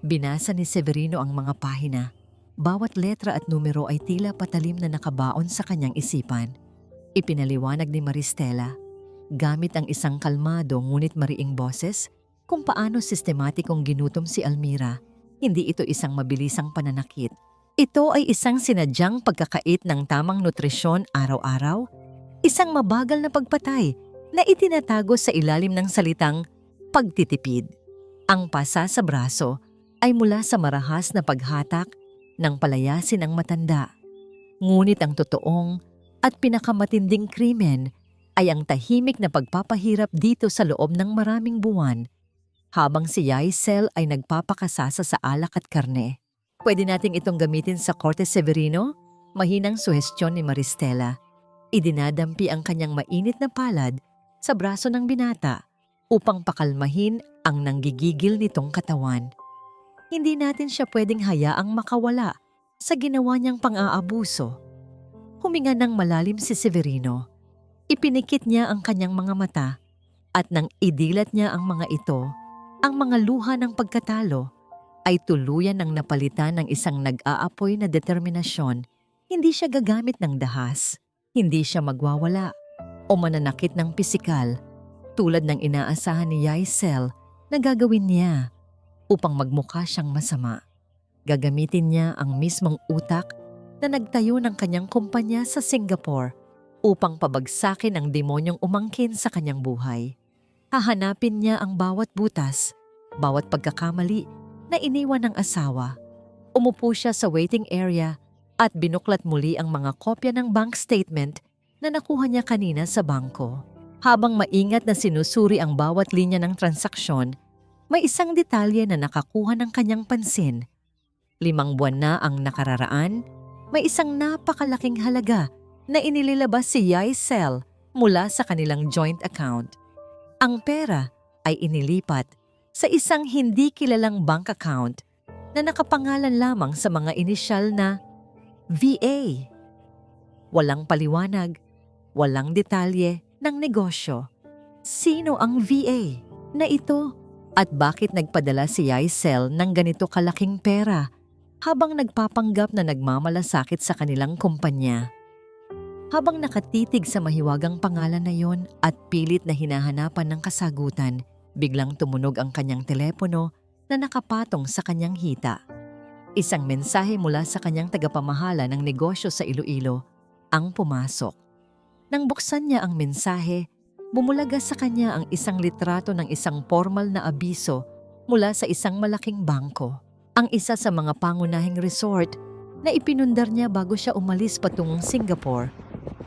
Binasa ni Severino ang mga pahina. Bawat letra at numero ay tila patalim na nakabaon sa kanyang isipan. Ipinaliwanag ni Maristela, gamit ang isang kalmado ngunit mariing boses, kung paano sistematikong ginutom si Almira. Hindi ito isang mabilisang pananakit. Ito ay isang sinadyang pagkakait ng tamang nutrisyon araw-araw, isang mabagal na pagpatay na itinatago sa ilalim ng salitang pagtitipid. Ang pasa sa braso ay mula sa marahas na paghatak ng palayasin ng matanda. Ngunit ang totoong at pinakamatinding krimen ay ang tahimik na pagpapahirap dito sa loob ng maraming buwan habang si Yaisel ay nagpapakasasa sa alak at karne. "Pwede nating itong gamitin sa Korte, Severino?" Mahinang suhestyon ni Maristela. Idinadampi ang kanyang mainit na palad sa braso ng binata upang pakalmahin ang nanggigigil nitong katawan. Hindi natin siya pwedeng hayaang makawala sa ginawa niyang pang-aabuso. Huminga ng malalim si Severino. Ipinikit niya ang kanyang mga mata at nang idilat niya ang mga ito, ang mga luha ng pagkatalo ay tuluyan ng napalitan ng isang nag-aapoy na determinasyon. Hindi siya gagamit ng dahas, hindi siya magwawala o mananakit ng pisikal tulad ng inaasahan ni Yaisel na gagawin niya upang magmukha siyang masama. Gagamitin niya ang mismong utak na nagtayo ng kanyang kumpanya sa Singapore upang pabagsakin ang demonyong umangkin sa kanyang buhay. Hahanapin niya ang bawat butas, bawat pagkakamali na iniwan ng asawa. Umupo siya sa waiting area at binuklat muli ang mga kopya ng bank statement na nakuha niya kanina sa bangko. Habang maingat na sinusuri ang bawat linya ng transaksyon, may isang detalye na nakakuha ng kanyang pansin. 5 buwan na ang nakararaan, may isang napakalaking halaga na inililabas si Yaisel mula sa kanilang joint account. Ang pera ay inilipat sa isang hindi kilalang bank account na nakapangalan lamang sa mga inisyal na VA. Walang paliwanag, walang detalye ng negosyo. Sino ang VA na ito at bakit nagpadala si Yaisel ng ganito kalaking pera habang nagpapanggap na nagmamalasakit sa kanilang kumpanya? Habang nakatitig sa mahiwagang pangalan na yon at pilit na hinahanapan ng kasagutan, biglang tumunog ang kanyang telepono na nakapatong sa kanyang hita. Isang mensahe mula sa kanyang tagapamahala ng negosyo sa Iloilo ang pumasok. Nang buksan niya ang mensahe, bumulaga sa kanya ang isang litrato ng isang formal na abiso mula sa isang malaking bangko. Ang isa sa mga pangunahing resort na ipinundar niya bago siya umalis patungong Singapore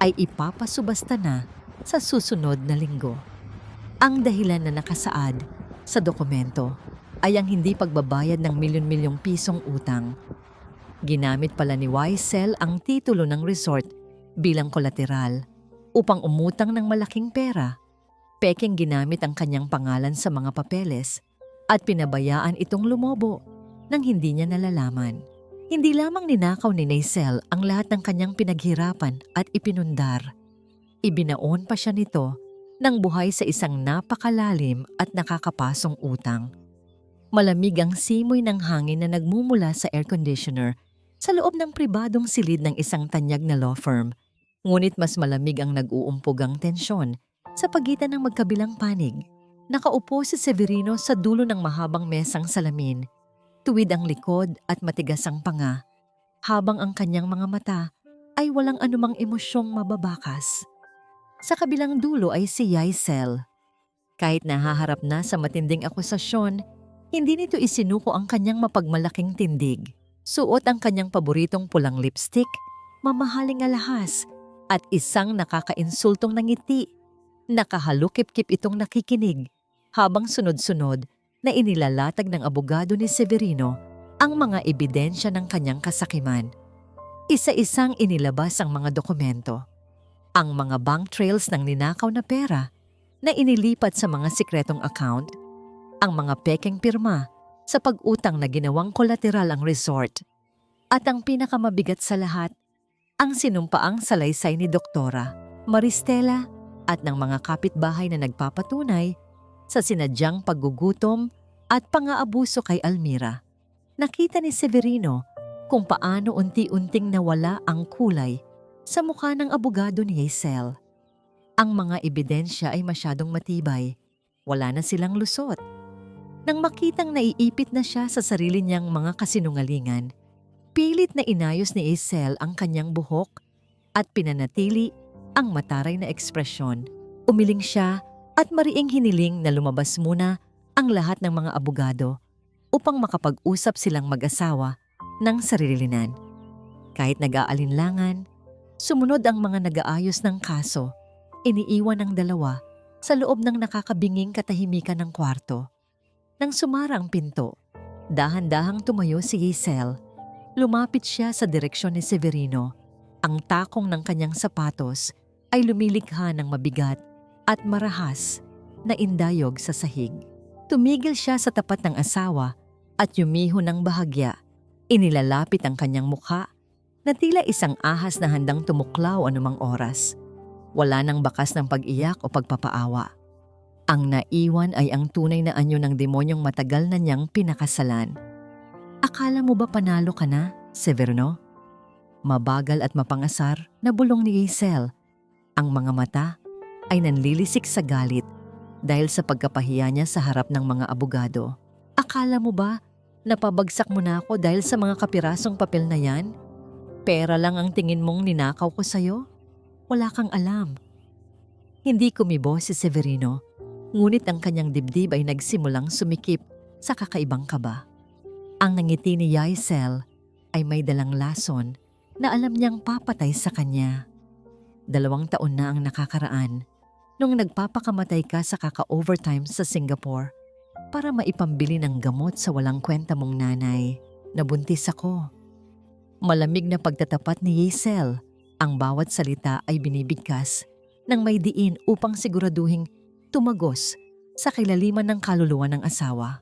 ay ipapasubasta na sa susunod na linggo. Ang dahilan na nakasaad sa dokumento ay ang hindi pagbabayad ng milyon-milyong pisong utang. Ginamit pala ni Yaisel ang titulo ng resort bilang kolateral upang umutang ng malaking pera. Pekeng ginamit ang kanyang pangalan sa mga papeles at pinabayaan itong lumobo nang hindi niya nalalaman. Hindi lamang ninakaw ni Yaisel ang lahat ng kanyang pinaghirapan at ipinundar. Ibinaon pa siya nito ng buhay sa isang napakalalim at nakakapasong utang. Malamig ang simoy ng hangin na nagmumula sa air conditioner sa loob ng pribadong silid ng isang tanyag na law firm. Ngunit mas malamig ang nag-uumpugang tensyon sa pagitan ng magkabilang panig. Nakaupo si Severino sa dulo ng mahabang mesang salamin. Tuwid ang likod at matigas ang panga, habang ang kanyang mga mata ay walang anumang emosyong mababakas. Sa kabilang dulo ay si Yaisel. Kahit nahaharap na sa matinding akusasyon, hindi nito isinuko ang kanyang mapagmalaking tindig. Suot ang kanyang paboritong pulang lipstick, mamahaling alahas, at isang nakakainsultong ngiti. Nakahalukip-kip itong nakikinig habang sunod-sunod na inilalatag ng abogado ni Severino ang mga ebidensya ng kanyang kasakiman. Isa-isang inilabas ang mga dokumento. Ang mga bank trails ng ninakaw na pera na inilipat sa mga sikretong account, ang mga pekeng pirma sa pag-utang na ginawang kolateral ang resort, at ang pinakamabigat sa lahat, ang sinumpaang salaysay ni Doktora Maristela at ng mga kapitbahay na nagpapatunay sa sinadyang paggugutom at pang-aabuso kay Almira. Nakita ni Severino kung paano unti-unting nawala ang kulay sa mukha ng abogado ni Yaisel. Ang mga ebidensya ay masyadong matibay. Wala na silang lusot. Nang makitang naiipit na siya sa sarili niyang mga kasinungalingan, pilit na inayos ni Yaisel ang kanyang buhok at pinanatili ang mataray na ekspresyon. Umiling siya at mariing hiniling na lumabas muna ang lahat ng mga abogado upang makapag-usap silang mag-asawa ng sarilinan. Kahit nag-aalinlangan, sumunod ang mga nag-aayos ng kaso. Iniiwan ang dalawa sa loob ng nakakabinging katahimikan ng kwarto. Nang sumara ang pinto, dahan-dahang tumayo si Yaisel. Lumapit siya sa direksyon ni Severino. Ang takong ng kanyang sapatos ay lumilikha ng mabigat at marahas na indayog sa sahig. Tumigil siya sa tapat ng asawa at yumiho ng bahagya. Inilalapit ang kanyang mukha na tila isang ahas na handang tumuklaw anumang oras. Wala nang bakas ng pag-iyak o pagpapaawa. Ang naiwan ay ang tunay na anyo ng demonyong matagal na niyang pinakasalan. Akala mo ba panalo ka na, Severino? Mabagal at mapangasar na bulong ni Yaisel. Ang mga mata ay nanlilisik sa galit dahil sa pagkapahiya niya sa harap ng mga abogado. Akala mo ba napabagsak mo na ako dahil sa mga kapirasong papel na yan? Pera lang ang tingin mong ninakaw ko sa'yo? Wala kang alam. Hindi kumibo si Severino. ngunit ang kanyang dibdib ay nagsimulang sumikip sa kakaibang kaba. Ang ngiti ni Yaisel ay may dalang lason na alam niyang papatay sa kanya. 2 taon na ang nakakaraan nung nagpapakamatay ka sa kaka-overtime sa Singapore para maipambili ng gamot sa walang kwenta mong nanay. Nabuntis ako. Malamig na pagtatapat ni Yaisel, ang bawat salita ay binibigkas ng may diin upang siguraduhing tumagos sa kilaliman ng kaluluwa ng asawa.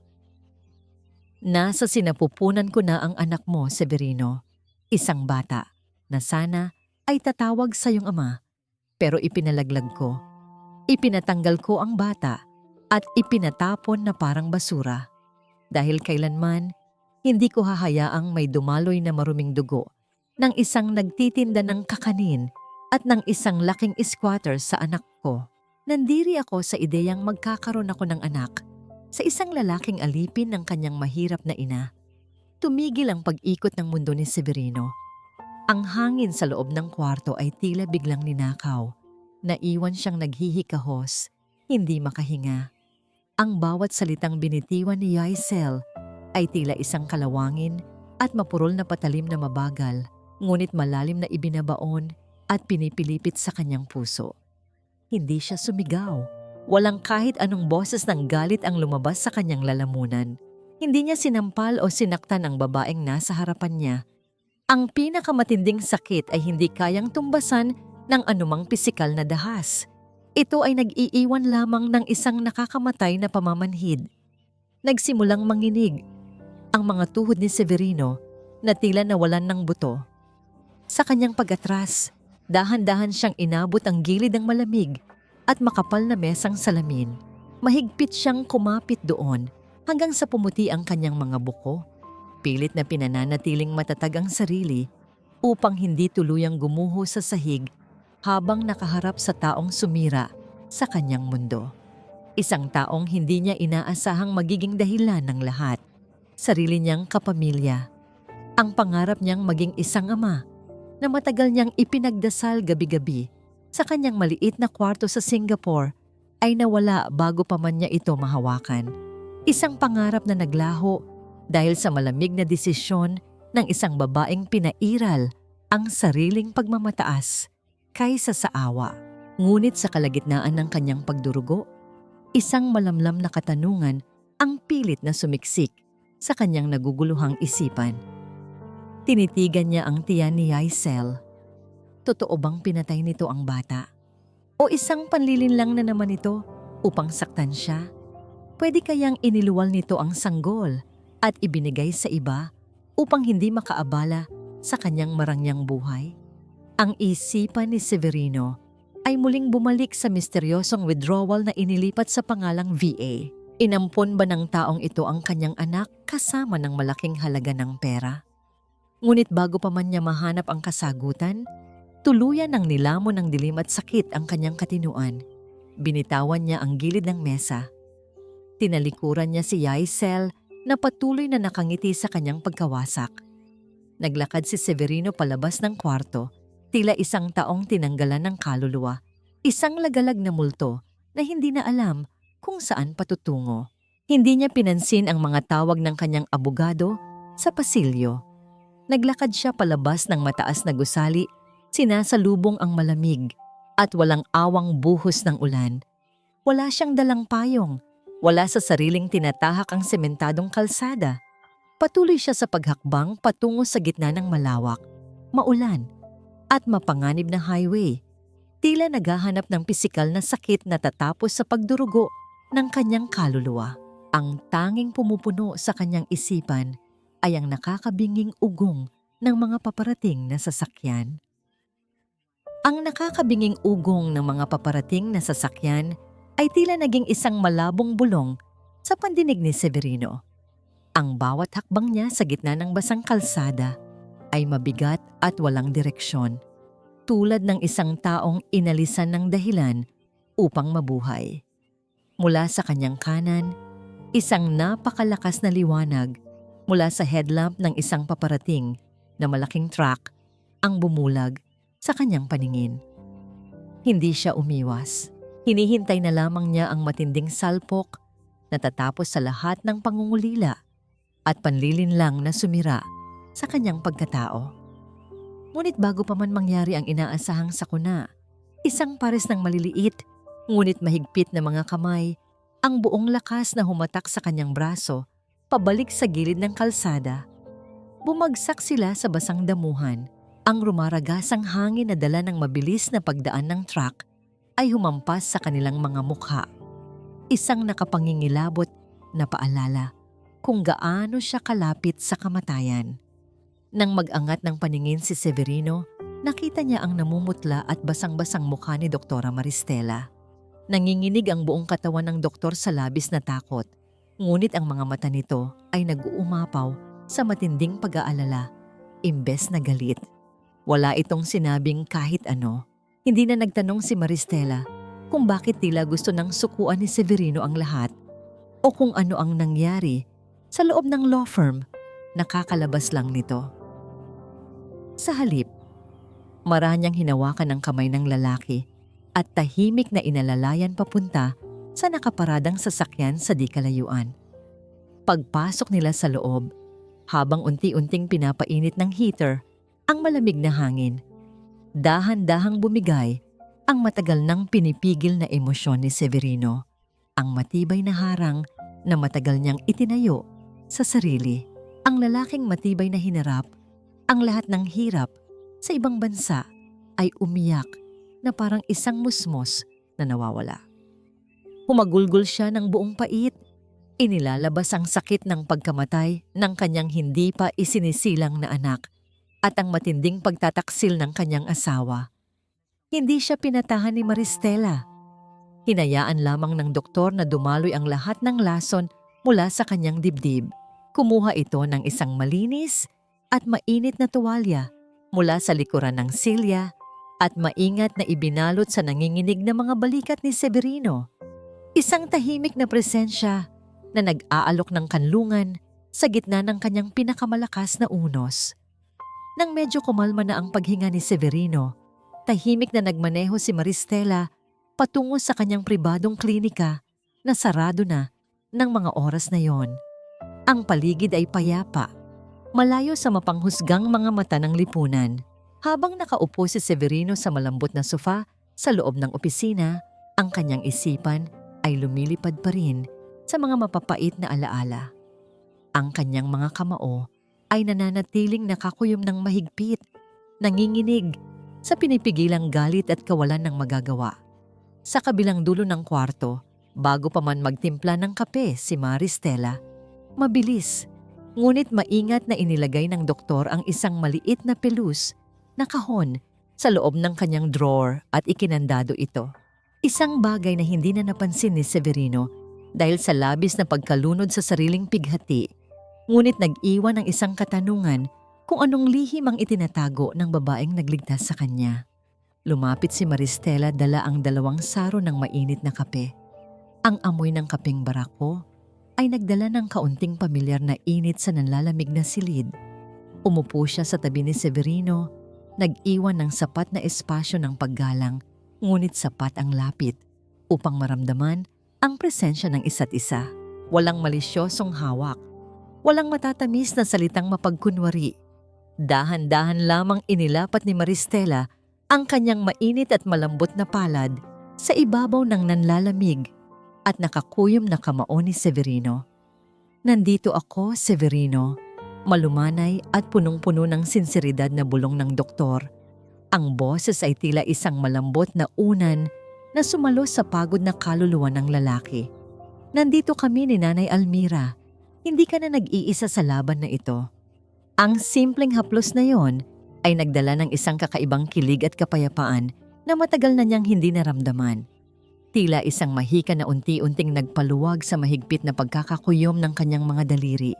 Nasa sinapupunan ko na ang anak mo, Severino, isang bata na sana ay tatawag sa iyong ama, pero ipinalaglag ko. Ipinatanggal ko ang bata at ipinatapon na parang basura. Dahil kailanman, hindi ko hahayaang may dumaloy na maruming dugo ng isang nagtitinda ng kakanin at ng isang laking squatter sa anak ko. Nandiri ako sa ideyang magkakaroon ako ng anak sa isang lalaking alipin ng kanyang mahirap na ina. Tumigil ang pag-ikot ng mundo ni Severino. Ang hangin sa loob ng kwarto ay tila biglang ninakaw. Naiwan siyang naghihikahos, hindi makahinga. Ang bawat salitang binitiwan ni Yaisel ay tila isang kalawangin at mapurol na patalim na mabagal, ngunit malalim na ibinabaon at pinipilipit sa kanyang puso. Hindi siya sumigaw. Walang kahit anong boses ng galit ang lumabas sa kanyang lalamunan. Hindi niya sinampal o sinaktan ang babaeng nasa harapan niya. Ang pinakamatinding sakit ay hindi kayang tumbasan ng anumang pisikal na dahas. Ito ay nag-iiwan lamang ng isang nakakamatay na pamamanhid. Nagsimulang manginig ang mga tuhod ni Severino na tila nawalan ng buto. Sa kanyang pag-atras, dahan-dahan siyang inabot ang gilid ng malamig at makapal na mesang salamin. Mahigpit siyang kumapit doon hanggang sa pumuti ang kanyang mga buko. Pilit na pinananatiling matatag ang sarili upang hindi tuluyang gumuho sa sahig habang nakaharap sa taong sumira sa kanyang mundo. Isang taong hindi niya inaasahang magiging dahilan ng lahat. Sarili niyang kapamilya. Ang pangarap niyang maging isang ama na matagal niyang ipinagdasal gabi-gabi sa kanyang maliit na kwarto sa Singapore ay nawala bago pa man niya ito mahawakan. Isang pangarap na naglaho dahil sa malamig na desisyon ng isang babaeng pinairal ang sariling pagmamataas kaysa sa awa. Ngunit sa kalagitnaan ng kanyang pagdurugo, isang malamlam na katanungan ang pilit na sumiksik sa kanyang naguguluhang isipan. Tinitigan niya ang tiyan ni Yaisel. Totoo bang pinatay nito ang bata? O isang panlilin lang na naman ito upang saktan siya? Pwede kayang iniluwal nito ang sanggol at ibinigay sa iba upang hindi makaabala sa kanyang marangyang buhay? Ang isipan ni Severino ay muling bumalik sa misteryosong withdrawal na inilipat sa pangalang VA. Inampon ba ng taong ito ang kanyang anak kasama ng malaking halaga ng pera? Ngunit bago pa man niya mahanap ang kasagutan, tuluyan ng nilamon ng dilim at sakit ang kanyang katinuan. Binitawan niya ang gilid ng mesa. Tinalikuran niya si Yaisel na patuloy na nakangiti sa kanyang pagkawasak. Naglakad si Severino palabas ng kwarto, tila isang taong tinanggalan ng kaluluwa. Isang lagalag na multo na hindi na alam kung saan patutungo. Hindi niya pinansin ang mga tawag ng kanyang abogado sa pasilyo. Naglakad siya palabas ng mataas na gusali. Sinasalubong ang malamig at walang awang buhos ng ulan. Wala siyang dalang payong, wala sa sariling tinatahak ang sementadong kalsada. Patuloy siya sa paghakbang patungo sa gitna ng malawak, maulan at mapanganib na highway. Tila naghahanap ng pisikal na sakit na tatapos sa pagdurugo ng kanyang kaluluwa. Ang tanging pumupuno sa kanyang isipan ay ang nakakabinging ugong ng mga paparating na sasakyan. Ang nakakabinging ugong ng mga paparating na sasakyan ay tila naging isang malabong bulong sa pandinig ni Severino. Ang bawat hakbang niya sa gitna ng basang kalsada ay mabigat at walang direksyon, tulad ng isang taong inalisan ng dahilan upang mabuhay. Mula sa kanyang kanan, isang napakalakas na liwanag mula sa headlamp ng isang paparating na malaking truck ang bumulag sa kanyang paningin. Hindi siya umiwas. Hinihintay na lamang niya ang matinding salpok na tatapos sa lahat ng pangungulila at panlilinlang na sumira sa kanyang pagkatao. Ngunit bago pa man mangyari ang inaasahang sakuna, isang pares ng maliliit ngunit mahigpit na mga kamay ang buong lakas na humatak sa kanyang braso pabalik sa gilid ng kalsada. Bumagsak sila sa basang damuhan. Ang rumaragasang hangin na dala ng mabilis na pagdaan ng truck ay humampas sa kanilang mga mukha. Isang nakapangingilabot na paalala kung gaano siya kalapit sa kamatayan. Nang mag-angat ng paningin si Severino, nakita niya ang namumutla at basang-basang mukha ni Doktora Maristela. Nanginginig ang buong katawan ng doktor sa labis na takot, ngunit ang mga mata nito ay nag-uumapaw sa matinding pag-aalala, imbes na galit. Wala itong sinabing kahit ano. Hindi na nagtanong si Maristela kung bakit tila gusto nang sukuan ni Severino ang lahat o kung ano ang nangyari sa loob ng law firm na kakalabas lang nito. Sa halip, maranyang hinawakan ang kamay ng lalaki at tahimik na inalalayan papunta sa nakaparadang sasakyan sa di kalayuan. Pagpasok nila sa loob, habang unti-unting pinapainit ng heater ang malamig na hangin, dahan-dahang bumigay ang matagal nang pinipigil na emosyon ni Severino, ang matibay na harang na matagal niyang itinayo sa sarili. Ang lalaking matibay na hinarap ang lahat ng hirap sa ibang bansa ay umiyak na parang isang musmos na nawawala. Humagulgol siya ng buong pait. Inilalabas ang sakit ng pagkamatay ng kanyang hindi pa isinisilang na anak at ang matinding pagtataksil ng kanyang asawa. Hindi siya pinatahan ni Maristela. Hinayaan lamang ng doktor na dumaloy ang lahat ng lason mula sa kanyang dibdib. Kumuha ito ng isang malinis at mainit na tuwalya mula sa likuran ng silya at maingat na ibinalot sa nanginginig na mga balikat ni Severino. Isang tahimik na presensya na nag-aalok ng kanlungan sa gitna ng kanyang pinakamalakas na unos. Nang medyo kumalma na ang paghinga ni Severino, tahimik na nagmaneho si Maristela patungo sa kanyang pribadong klinika na sarado na ng mga oras na yon. Ang paligid ay payapa, malayo sa mapanghusgang mga mata ng lipunan. Habang nakaupo si Severino sa malambot na sofa sa loob ng opisina, ang kanyang isipan ay lumilipad pa rin sa mga mapapait na alaala. Ang kanyang mga kamao ay nananatiling nakakuyom ng mahigpit, nanginginig sa pinipigilang galit at kawalan ng magagawa. Sa kabilang dulo ng kwarto, bago pa man magtimpla ng kape si Maristela, mabilis, ngunit maingat na inilagay ng doktor ang isang maliit na pelus na kahon sa loob ng kanyang drawer at ikinandado ito. Isang bagay na hindi na napansin ni Severino dahil sa labis na pagkalunod sa sariling pighati, ngunit nag-iwan ng isang katanungan kung anong lihim ang itinatago ng babaeng nagligtas sa kanya. Lumapit si Maristela, dala ang 2 saro ng mainit na kape. Ang amoy ng kapeng barako ay nagdala ng kaunting pamilyar na init sa nanlalamig na silid. Umupo siya sa tabi ni Severino, nag-iwan ng sapat na espasyo ng paggalang, ngunit sapat ang lapit upang maramdaman ang presensya ng isa't isa. Walang malisyosong hawak, walang matatamis na salitang mapagkunwari. Dahan-dahan lamang inilapat ni Maristela ang kanyang mainit at malambot na palad sa ibabaw ng nanlalamig at nakakuyom na kamao ni Severino. "Nandito ako, Severino," malumanay at punong-puno ng sinseridad na bulong ng doktor. Ang boses ay tila isang malambot na unan na sumalo sa pagod na kaluluwa ng lalaki. "Nandito kami ni Nanay Almira. Hindi ka na nag-iisa sa laban na ito." Ang simpleng haplos na yon ay nagdala ng isang kakaibang kilig at kapayapaan na matagal na niyang hindi naramdaman. Tila isang mahika na unti-unting nagpaluwag sa mahigpit na pagkakakuyom ng kanyang mga daliri.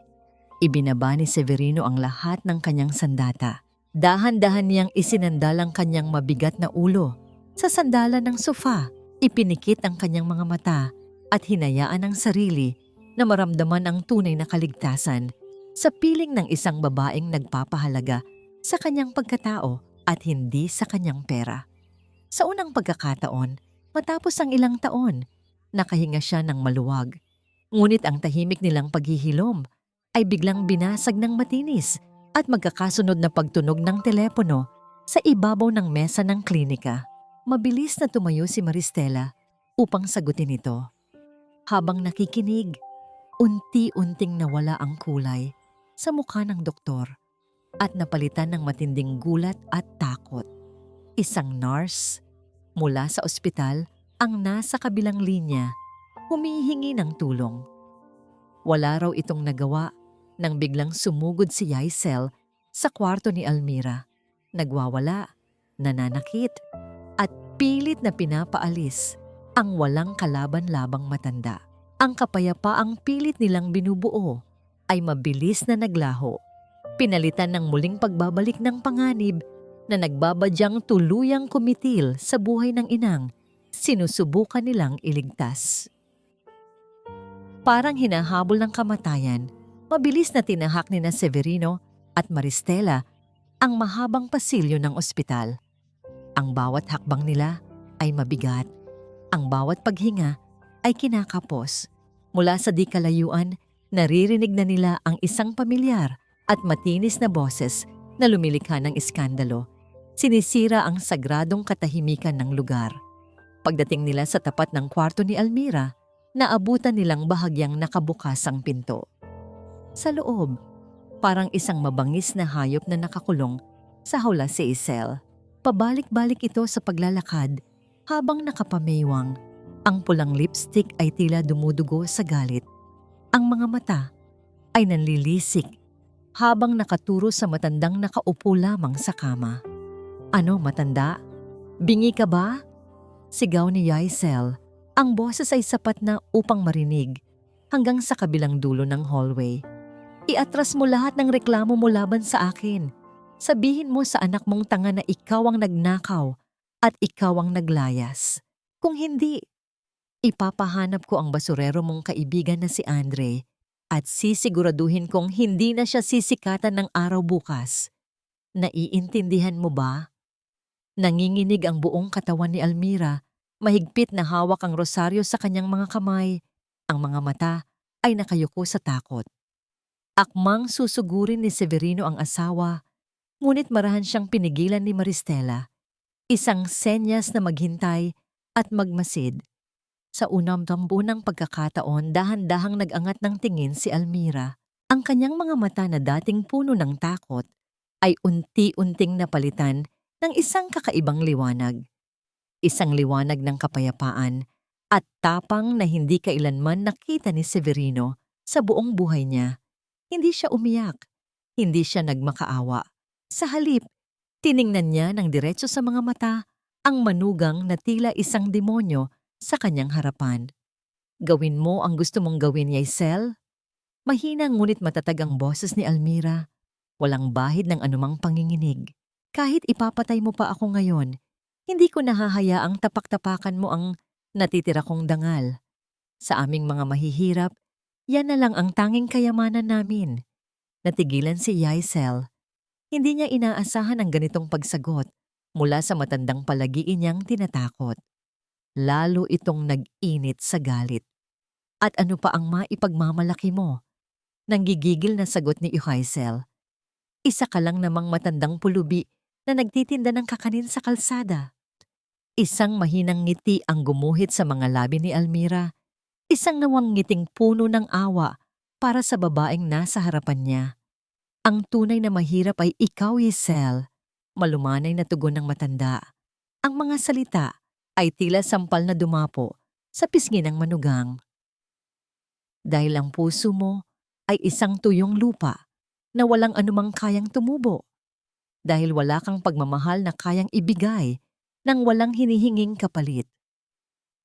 Ibinaba ni Severino ang lahat ng kanyang sandata. Dahan-dahan niyang isinandal ang kanyang mabigat na ulo sa sandalan ng sofa. Ipinikit ang kanyang mga mata at hinayaan ang sarili na maramdaman ang tunay na kaligtasan sa piling ng isang babaeng nagpapahalaga sa kanyang pagkatao at hindi sa kanyang pera. Sa unang pagkakataon, Matapos ang ilang taon, nakahinga siya ng maluwag. Ngunit ang tahimik nilang paghihilom ay biglang binasag ng matinis at magkakasunod na pagtunog ng telepono sa ibabaw ng mesa ng klinika. Mabilis na tumayo si Maristela upang sagutin ito. Habang nakikinig, unti-unting nawala ang kulay sa mukha ng doktor at napalitan ng matinding gulat at takot. Isang nurse mula sa ospital ang nasa kabilang linya, humihingi ng tulong. Wala raw itong nagawa nang biglang sumugod si Yaisel sa kwarto ni Almira. Nagwawala, nananakit, at pilit na pinapaalis ang walang kalaban-labang matanda. Ang kapayapaang pilit nilang binubuo ay mabilis na naglaho. Pinalitan ng muling pagbabalik ng panganib na nagbabadyang tuluyang kumitil sa buhay ng inang sinusubukan nilang iligtas. Parang hinahabol ng kamatayan, mabilis na tinahak ni na Severino at Maristela ang mahabang pasilyo ng ospital. Ang bawat hakbang nila ay mabigat. Ang bawat paghinga ay kinakapos. Mula sa di kalayuan, naririnig na nila ang isang pamilyar at matinis na boses na lumilikha ng iskandalo. Sinisira ang sagradong katahimikan ng lugar. Pagdating nila sa tapat ng kwarto ni Almira, naabutan nilang bahagyang nakabukas ang pinto. Sa loob, parang isang mabangis na hayop na nakakulong sa hawla si Isel. Pabalik-balik ito sa paglalakad habang nakapameywang. Ang pulang lipstick ay tila dumudugo sa galit. Ang mga mata ay nanlilisik habang nakaturo sa matandang nakaupo lamang sa kama. Ano, matanda? Bingi ka ba? Sigaw ni Yaisel. Ang boses ay sapat na upang marinig hanggang sa kabilang dulo ng hallway. Iatras mo lahat ng reklamo mo laban sa akin. Sabihin mo sa anak mong tanga na ikaw ang nagnakaw at ikaw ang naglayas. Kung hindi, ipapahanap ko ang basurero mong kaibigan na si Andre at sisiguraduhin kong hindi na siya sisikatan ng araw bukas. Naiintindihan mo ba? Nanginginig ang buong katawan ni Almira. Mahigpit na hawak ang rosaryo sa kanyang mga kamay. Ang mga mata ay nakayuko sa takot. Akmang susugurin ni Severino ang asawa, ngunit marahan siyang pinigilan ni Maristela. Isang senyas na maghintay at magmasid. Sa unang dambu ng pagkakataon, dahan-dahang nag-angat ng tingin si Almira. Ang kanyang mga mata na dating puno ng takot ay unti-unting napalitan ng isang kakaibang liwanag. Isang liwanag ng kapayapaan at tapang na hindi kailanman nakita ni Severino sa buong buhay niya. Hindi siya umiyak, hindi siya nagmakaawa. Sa halip, tiningnan niya ng diretso sa mga mata ang manugang na tila isang demonyo sa kanyang harapan. Gawin mo ang gusto mong gawin, Yaisel? Mahina ngunit matatag ang boses ni Almira. Walang bahid ng anumang panginginig. Kahit ipapatay mo pa ako ngayon, hindi ko nahahayaang tapak-tapakan mo ang natitira kong dangal. Sa aming mga mahihirap, yan na lang ang tanging kayamanan namin. Natigilan si Yaisel. Hindi niya inaasahan ang ganitong pagsagot mula sa matandang palagiin niyang tinatakot. Lalo itong nag-init sa galit. At ano pa ang maipagmamalaki mo? Nanggigigil na sagot ni Yaisel. Isa ka lang namang matandang pulubi na nagtitinda ng kakanin sa kalsada. Isang mahinang ngiti ang gumuhit sa mga labi ni Almira. Isang nawangiting puno ng awa para sa babaeng nasa harapan niya. Ang tunay na mahirap ay ikaw, Yaisel. Malumanay na tugon ng matanda. Ang mga salita ay tila sampal na dumapo sa pisngi ng manugang. Dahil ang puso mo ay isang tuyong lupa na walang anumang kayang tumubo. Dahil wala kang pagmamahal na kayang ibigay nang walang hinihinging kapalit.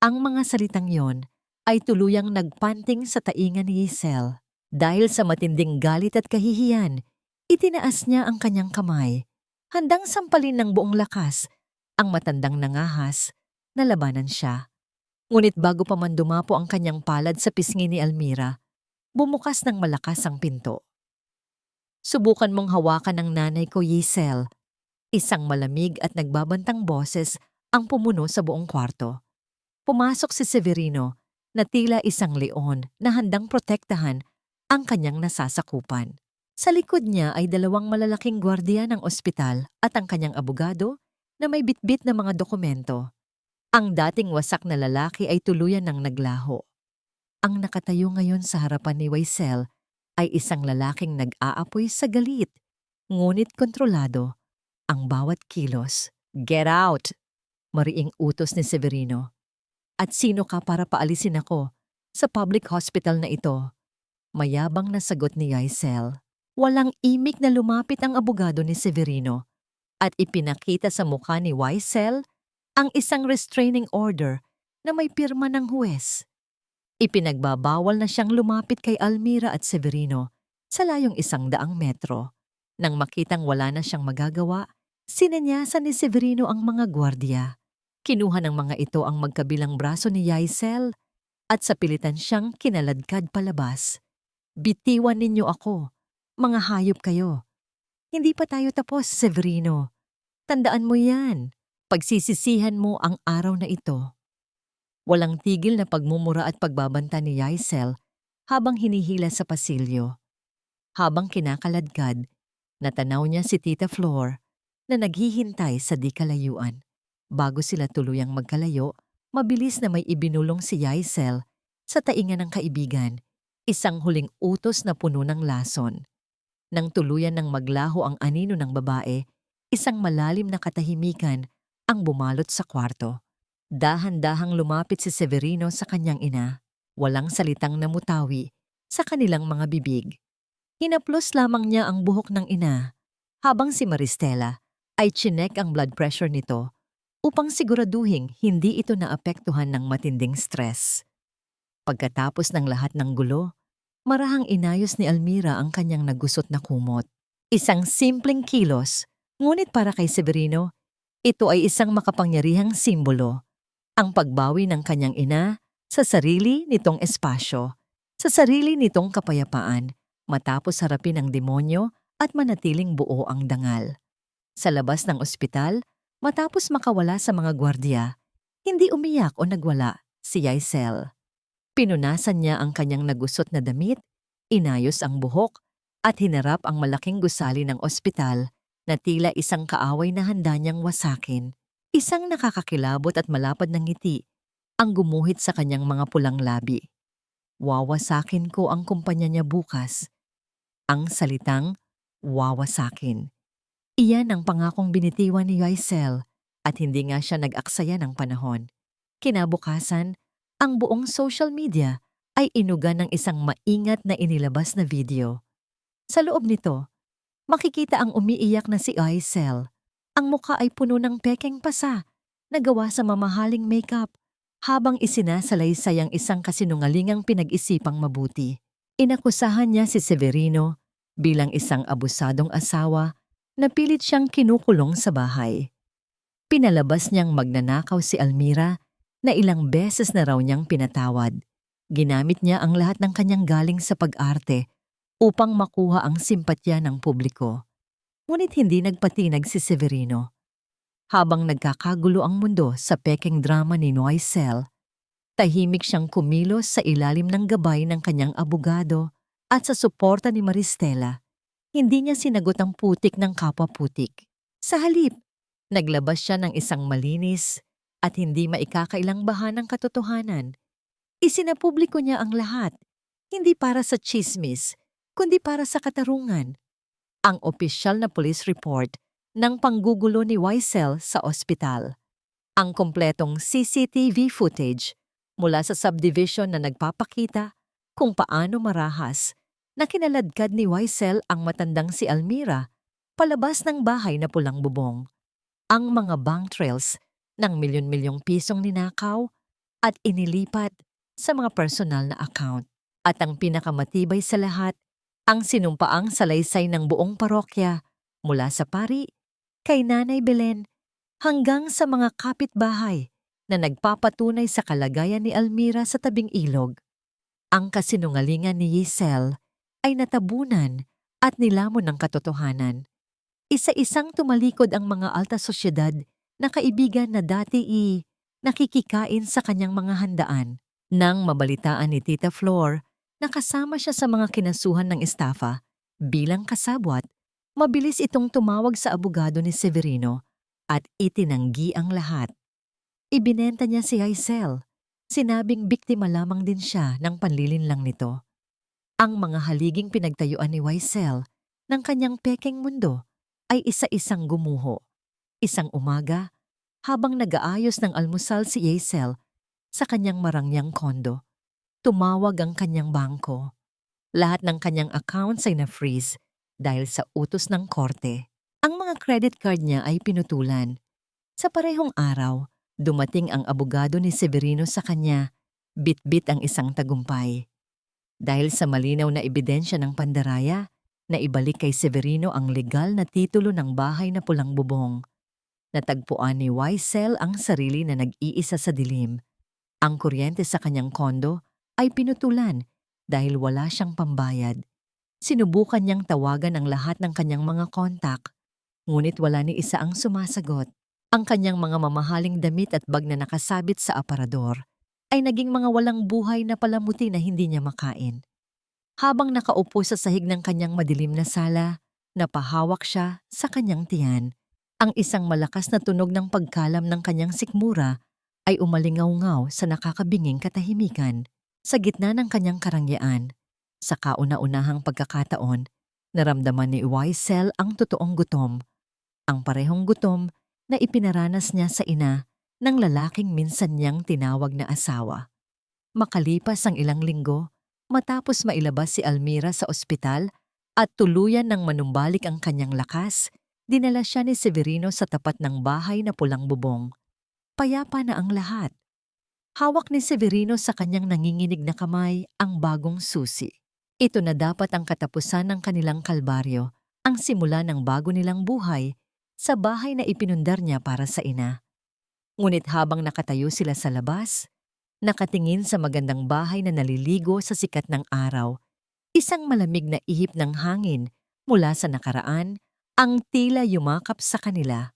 Ang mga salitang yon ay tuluyang nagpanting sa tainga ni Yaisel. Dahil sa matinding galit at kahihiyan, itinaas niya ang kanyang kamay, handang sampalin ng buong lakas ang matandang nangahas na labanan siya. Ngunit bago pa man dumapo ang kanyang palad sa pisngi ni Almira, bumukas ng malakas ang pinto. Subukan mong hawakan ng nanay ko, Yaisel. Isang malamig at nagbabantang boses ang pumuno sa buong kwarto. Pumasok si Severino na tila isang leon na handang protektahan ang kanyang nasasakupan. Sa likod niya ay dalawang malalaking gwardiya ng ospital at ang kanyang abogado na may bitbit na mga dokumento. Ang dating wasak na lalaki ay tuluyan ng naglaho. Ang nakatayo ngayon sa harapan ni Waisel ay isang lalaking nag-aapoy sa galit, ngunit kontrolado ang bawat kilos. "Get out!" mariing utos ni Severino. "At sino ka para paalisin ako sa public hospital na ito?" Mayabang na sagot ni Yaisel. Walang imik na lumapit ang abogado ni Severino at ipinakita sa mukha ni Yaisel ang isang restraining order na may pirma ng huwes. Ipinagbabawal na siyang lumapit kay Almira at Severino sa layong 100 metro. Nang makitang wala na siyang magagawa, sinanyasan ni Severino ang mga gwardiya. Kinuha ng mga ito ang magkabilang braso ni Yaisel at sa pilitan siyang kinaladkad palabas. "Bitiwan ninyo ako, mga hayop kayo." "Hindi pa tayo tapos, Severino. Tandaan mo yan. Pagsisisihan mo ang araw na ito." Walang tigil na pagmumura at pagbabanta ni Yaisel habang hinihila sa pasilyo. Habang kinakaladkad, natanaw niya si Tita Flor na naghihintay sa di kalayuan. Bago sila tuluyang magkalayo, mabilis na may ibinulong si Yaisel sa tainga ng kaibigan, isang huling utos na puno ng lason. Nang tuluyan ng maglaho ang anino ng babae, isang malalim na katahimikan ang bumalot sa kwarto. Dahan-dahang lumapit si Severino sa kanyang ina, walang salitang namutawi sa kanilang mga bibig. Hinaplos lamang niya ang buhok ng ina, habang si Maristela ay chinek ang blood pressure nito upang siguraduhing hindi ito naapektuhan ng matinding stress. Pagkatapos ng lahat ng gulo, marahang inayos ni Almira ang kanyang nagusot na kumot. Isang simpleng kilos, ngunit para kay Severino, ito ay isang makapangyarihang simbolo. Ang pagbawi ng kanyang ina sa sarili nitong espasyo, sa sarili nitong kapayapaan, matapos harapin ang demonyo at manatiling buo ang dangal. Sa labas ng ospital, matapos makawala sa mga gwardiya, hindi umiyak o nagwala si Yaisel. Pinunasan niya ang kanyang nagusot na damit, inayos ang buhok, at hinarap ang malaking gusali ng ospital na tila isang kaaway na handa niyang wasakin. Isang nakakakilabot at malapad na ngiti ang gumuhit sa kanyang mga pulang labi. Wawasakin ko ang kumpanya niya bukas. Ang salitang wawasakin. Iyan ang pangakong binitiwan ni Yaisel at hindi nga siya nag-aksaya ng panahon. Kinabukasan, ang buong social media ay inuga ng isang maingat na inilabas na video. Sa loob nito, makikita ang umiiyak na si Yaisel. Ang mukha ay puno ng pekeng pasa na gawa sa mamahaling makeup habang isinasalaysay ang isang kasinungalingang pinag-isipang mabuti. Inakusahan niya si Severino bilang isang abusadong asawa na pilit siyang kinukulong sa bahay. Pinalabas niyang magnanakaw si Almira na ilang beses na raw niyang pinatawad. Ginamit niya ang lahat ng kanyang galing sa pag-arte upang makuha ang simpatya ng publiko. Ngunit hindi nagpatinag si Severino. Habang nagkakagulo ang mundo sa pekeng drama ni Yaisel, tahimik siyang kumilos sa ilalim ng gabay ng kanyang abogado at sa suporta ni Maristela. Hindi niya sinagot ang putik ng kapwa-putik. Sa halip, naglabas siya ng isang malinis at hindi maikakailang bahan ng katotohanan. Isinapubliko niya ang lahat, hindi para sa chismis, kundi para sa katarungan. Ang opisyal na police report ng panggugulo ni Yaisel sa ospital. Ang kompletong CCTV footage mula sa subdivision na nagpapakita kung paano marahas na kinaladkad ni Yaisel ang matandang si Almira palabas ng bahay na pulang bubong. Ang mga bank trails ng milyon-milyong pisong ninakaw at inilipat sa mga personal na account. At ang pinakamatibay sa lahat, ang sinumpaang salaysay ng buong parokya mula sa pari, kay Nanay Belen, hanggang sa mga kapitbahay na nagpapatunay sa kalagayan ni Almira sa tabing ilog. Ang kasinungalingan ni Yaisel ay natabunan at nilamon ng katotohanan. Isa-isang tumalikod ang mga alta sosyedad na kaibigan na dati nakikikain sa kanyang mga handaan. Nang mabalitaan ni Tita Flor na kasama siya sa mga kinasuhan ng estafa bilang kasabwat, mabilis itong tumawag sa abogado ni Severino at itinanggi ang lahat. Ibinenta niya si Hazel. Sinabing biktima lamang din siya ng panlilinlang nito. Ang mga haliging pinagtayuan ni Hazel ng kanyang pekeng mundo ay isa-isang gumuho. Isang umaga, habang nag-aayos ng almusal si Hazel sa kanyang marangyang kondo, tumawag ang kanyang bangko. Lahat ng kanyang accounts ay na-freeze dahil sa utos ng korte. Ang mga credit card niya ay pinutulan. Sa parehong araw, dumating ang abogado ni Severino sa kanya, bit-bit ang isang tagumpay. Dahil sa malinaw na ebidensya ng pandaraya, na ibalik kay Severino ang legal na titulo ng bahay na pulang bubong. Natagpuan ni Hazel ang sarili na nag-iisa sa dilim. Ang kuryente sa kanyang kondo ay pinutulan dahil wala siyang pambayad. Sinubukan niyang tawagan ang lahat ng kanyang mga kontak, ngunit wala ni isa ang sumasagot. Ang kanyang mga mamahaling damit at bag na nakasabit sa aparador ay naging mga walang buhay na palamuti na hindi niya makain. Habang nakaupo sa sahig ng kanyang madilim na sala, napahawak siya sa kanyang tiyan. Ang isang malakas na tunog ng pagkalam ng kanyang sikmura ay umalingaw-ngaw sa nakakabinging katahimikan. Sa gitna ng kanyang karangyaan, sa kauna-unahang pagkakataon, naramdaman ni Hazel ang totoong gutom. Ang parehong gutom na ipinaranas niya sa ina ng lalaking minsan niyang tinawag na asawa. Makalipas ang ilang linggo, matapos mailabas si Almira sa ospital at tuluyan ng manumbalik ang kanyang lakas, dinala siya ni Severino sa tapat ng bahay na pulang bubong. Payapa na ang lahat. Hawak ni Severino sa kanyang nanginginig na kamay ang bagong susi. Ito na dapat ang katapusan ng kanilang kalbaryo, ang simula ng bago nilang buhay sa bahay na ipinundar niya para sa ina. Ngunit habang nakatayo sila sa labas, nakatingin sa magandang bahay na naliligo sa sikat ng araw, isang malamig na ihip ng hangin mula sa nakaraan ang tila yumakap sa kanila.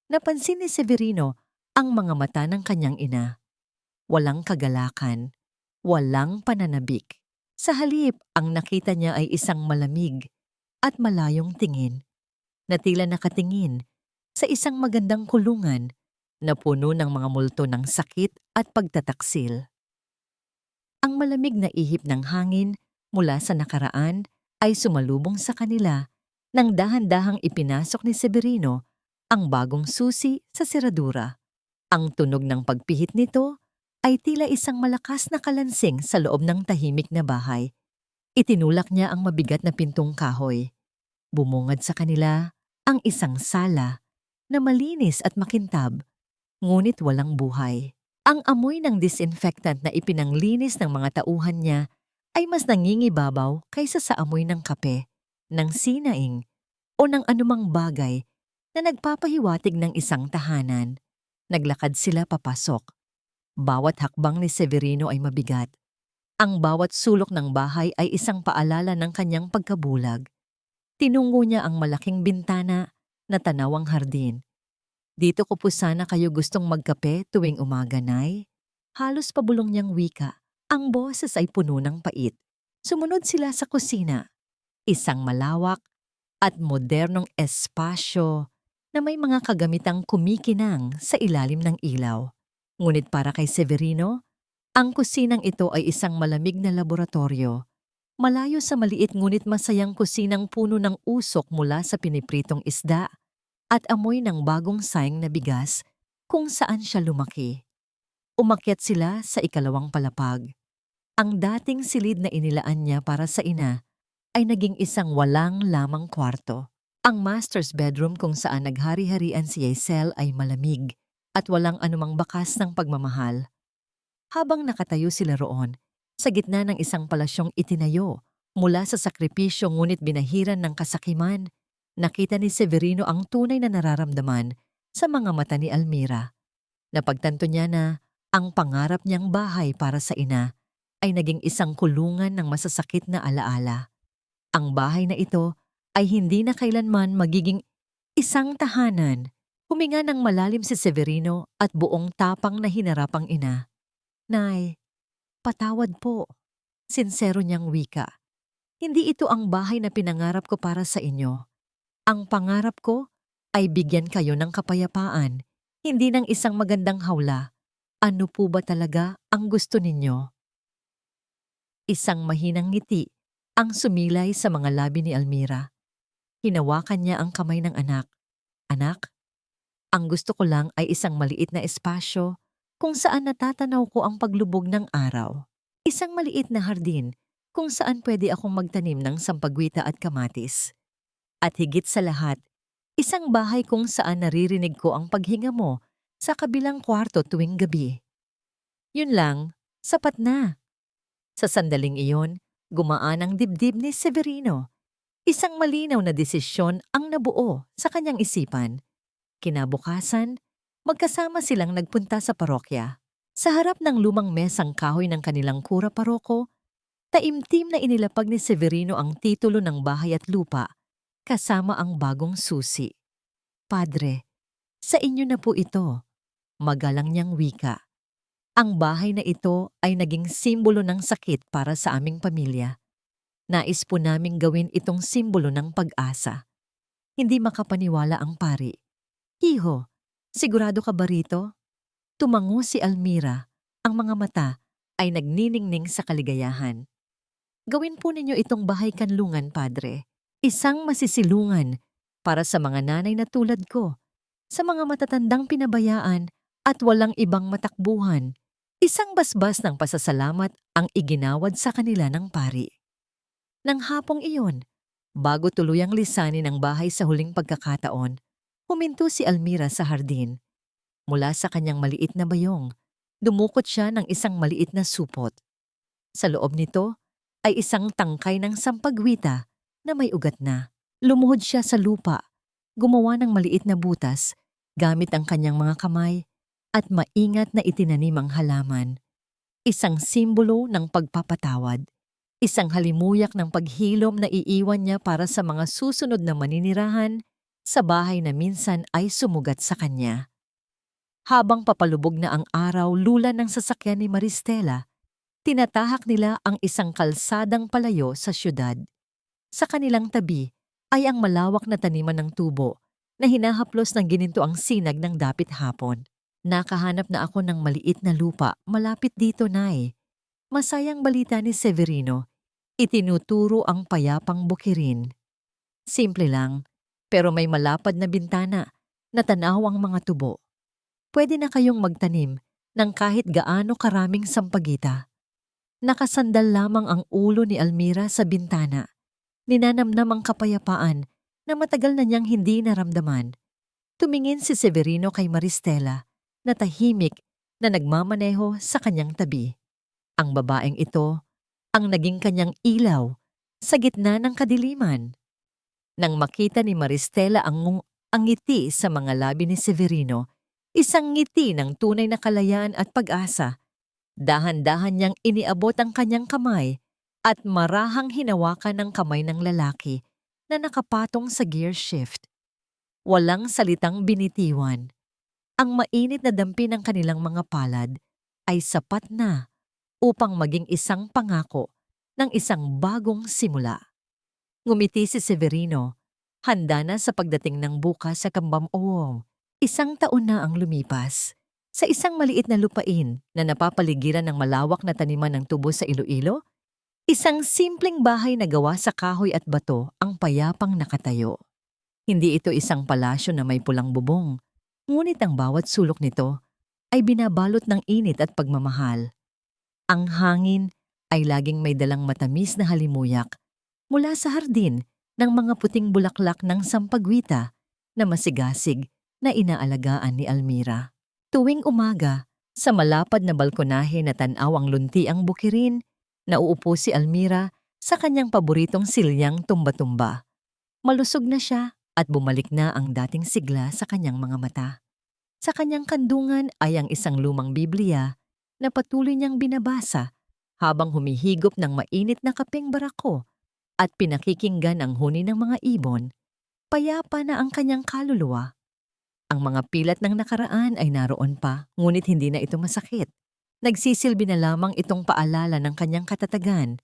Napansin ni Severino ang mga mata ng kanyang ina. Walang kagalakan, walang pananabik. Sa halip, ang nakita niya ay isang malamig at malayong tingin na tila nakatingin sa isang magandang kulungan na puno ng mga multo ng sakit at pagtataksil. Ang malamig na ihip ng hangin mula sa nakaraan ay sumalubong sa kanila nang dahan-dahang ipinasok ni Severino ang bagong susi sa seradura. Ang tunog ng pagpihit nito ay tila isang malakas na kalansing sa loob ng tahimik na bahay. Itinulak niya ang mabigat na pintong kahoy. Bumungad sa kanila ang isang sala na malinis at makintab, ngunit walang buhay. Ang amoy ng disinfectant na ipinanglinis ng mga tauhan niya ay mas nangingibabaw kaysa sa amoy ng kape, ng sinaing, o ng anumang bagay na nagpapahiwatig ng isang tahanan. Naglakad sila papasok. Bawat hakbang ni Severino ay mabigat. Ang bawat sulok ng bahay ay isang paalala ng kanyang pagkabulag. Tinungo niya ang malaking bintana na tanawang hardin. "Dito ko po sana kayo gustong magkape tuwing umaga, Nay." Halos pabulong niyang wika. Ang boses ay puno ng pait. Sumunod sila sa kusina. Isang malawak at modernong espasyo na may mga kagamitang kumikinang sa ilalim ng ilaw. Ngunit para kay Severino, ang kusinang ito ay isang malamig na laboratorio. Malayo sa maliit ngunit masayang kusinang puno ng usok mula sa pinipritong isda at amoy ng bagong saing na bigas kung saan siya lumaki. Umakyat sila sa ikalawang palapag. Ang dating silid na inilaan niya para sa ina ay naging isang walang lamang kwarto. Ang master's bedroom kung saan naghari-harian si Hazel ay malamig at walang anumang bakas ng pagmamahal. Habang nakatayo sila roon, sa gitna ng isang palasyong itinayo mula sa sakripisyo ngunit binahiran ng kasakiman, nakita ni Severino ang tunay na nararamdaman sa mga mata ni Almira. Napagtanto niya na ang pangarap niyang bahay para sa ina ay naging isang kulungan ng masasakit na alaala. Ang bahay na ito ay hindi na kailanman magiging isang tahanan, Huminga ng malalim si Severino at buong tapang na hinarap ang ina. Nay, patawad po. Sinsero niyang wika. Hindi ito ang bahay na pinangarap ko para sa inyo. Ang pangarap ko ay bigyan kayo ng kapayapaan, hindi ng isang magandang hawla. Ano po ba talaga ang gusto ninyo? Isang mahinang ngiti ang sumilay sa mga labi ni Almira. Hinawakan niya ang kamay ng anak. Anak, ang gusto ko lang ay isang maliit na espasyo kung saan natatanaw ko ang paglubog ng araw. Isang maliit na hardin kung saan pwede akong magtanim ng sampagwita at kamatis. At higit sa lahat, isang bahay kung saan naririnig ko ang paghinga mo sa kabilang kwarto tuwing gabi. Yun lang, sapat na. Sa sandaling iyon, gumaan ang dibdib ni Severino. Isang malinaw na desisyon ang nabuo sa kanyang isipan. Kinabukasan, magkasama silang nagpunta sa parokya. Sa harap ng lumang mesang kahoy ng kanilang kura paroko, taimtim na inilapag ni Severino ang titulo ng bahay at lupa, kasama ang bagong susi. Padre, sa inyo na po ito. Magalang niyang wika. Ang bahay na ito ay naging simbolo ng sakit para sa aming pamilya. Nais po naming gawin itong simbolo ng pag-asa. Hindi makapaniwala ang pari. Hiho, sigurado ka ba rito? Tumango si Almira. Ang mga mata ay nagniningning sa kaligayahan. Gawin po ninyo itong bahay kanlungan, Padre. Isang masisilungan para sa mga nanay na tulad ko, sa mga matatandang pinabayaan at walang ibang matakbuhan. Isang basbas ng pasasalamat ang iginawad sa kanila ng pari. Nang hapong iyon, bago tuluyang lisanin ang bahay sa huling pagkakataon, huminto si Almira sa hardin. Mula sa kanyang maliit na bayong, dumukot siya ng isang maliit na supot. Sa loob nito ay isang tangkay ng sampagwita na may ugat na. Lumuhod siya sa lupa, gumawa ng maliit na butas gamit ang kanyang mga kamay at maingat na itinanim ang halaman. Isang simbolo ng pagpapatawad. Isang halimuyak ng paghilom na iiwan niya para sa mga susunod na maninirahan sa bahay na minsan ay sumugat sa kanya. Habang papalubog na ang araw lula ng sasakyan ni Maristela, tinatahak nila ang isang kalsadang palayo sa syudad. Sa kanilang tabi ay ang malawak na taniman ng tubo na hinahaplos ng gininto ang sinag ng dapit hapon. Nakahanap na ako ng maliit na lupa malapit dito, Nay. Masayang balita ni Severino. Itinuturo ang payapang bukirin. Simple lang, pero may malapad na bintana na tanaw ang mga tubo. Pwede na kayong magtanim ng kahit gaano karaming sampagita. Nakasandal lamang ang ulo ni Almira sa bintana. Ninanamnam ang kapayapaan na matagal na niyang hindi naramdaman. Tumingin si Severino kay Maristela na tahimik na nagmamaneho sa kanyang tabi. Ang babaeng ito ang naging kanyang ilaw sa gitna ng kadiliman. Nang makita ni Maristela ang ngiti sa mga labi ni Severino, isang ngiti ng tunay na kalayaan at pag-asa, dahan-dahan niyang iniabot ang kanyang kamay at marahang hinawakan ng kamay ng lalaki na nakapatong sa gear shift. Walang salitang binitiwan. Ang mainit na dampi ng kanilang mga palad ay sapat na upang maging isang pangako ng isang bagong simula. Ngumiti si Severino, handa na sa pagdating ng bukas sa Kambam-Owong. Isang taon na ang lumipas. Sa isang maliit na lupain na napapaligiran ng malawak na taniman ng tubo sa Iloilo, isang simpleng bahay na gawa sa kahoy at bato ang payapang nakatayo. Hindi ito isang palasyo na may pulang bubong, ngunit ang bawat sulok nito ay binabalot ng init at pagmamahal. Ang hangin ay laging may dalang matamis na halimuyak mula sa hardin ng mga puting bulaklak ng sampagwita na masigasig na inaalagaan ni Almira. Tuwing umaga, sa malapad na balkonahe na tanaw ang lunti ang bukirin, nauupo si Almira sa kanyang paboritong silyang tumba-tumba. Malusog na siya at bumalik na ang dating sigla sa kanyang mga mata. Sa kanyang kandungan ay ang isang lumang Biblia na patuloy niyang binabasa habang humihigop ng mainit na kapeng barako at pinakikinggan ang huni ng mga ibon. Payapa na ang kanyang kaluluwa. Ang mga pilat ng nakaraan ay naroon pa, ngunit hindi na ito masakit. Nagsisilbi na lamang itong paalala ng kanyang katatagan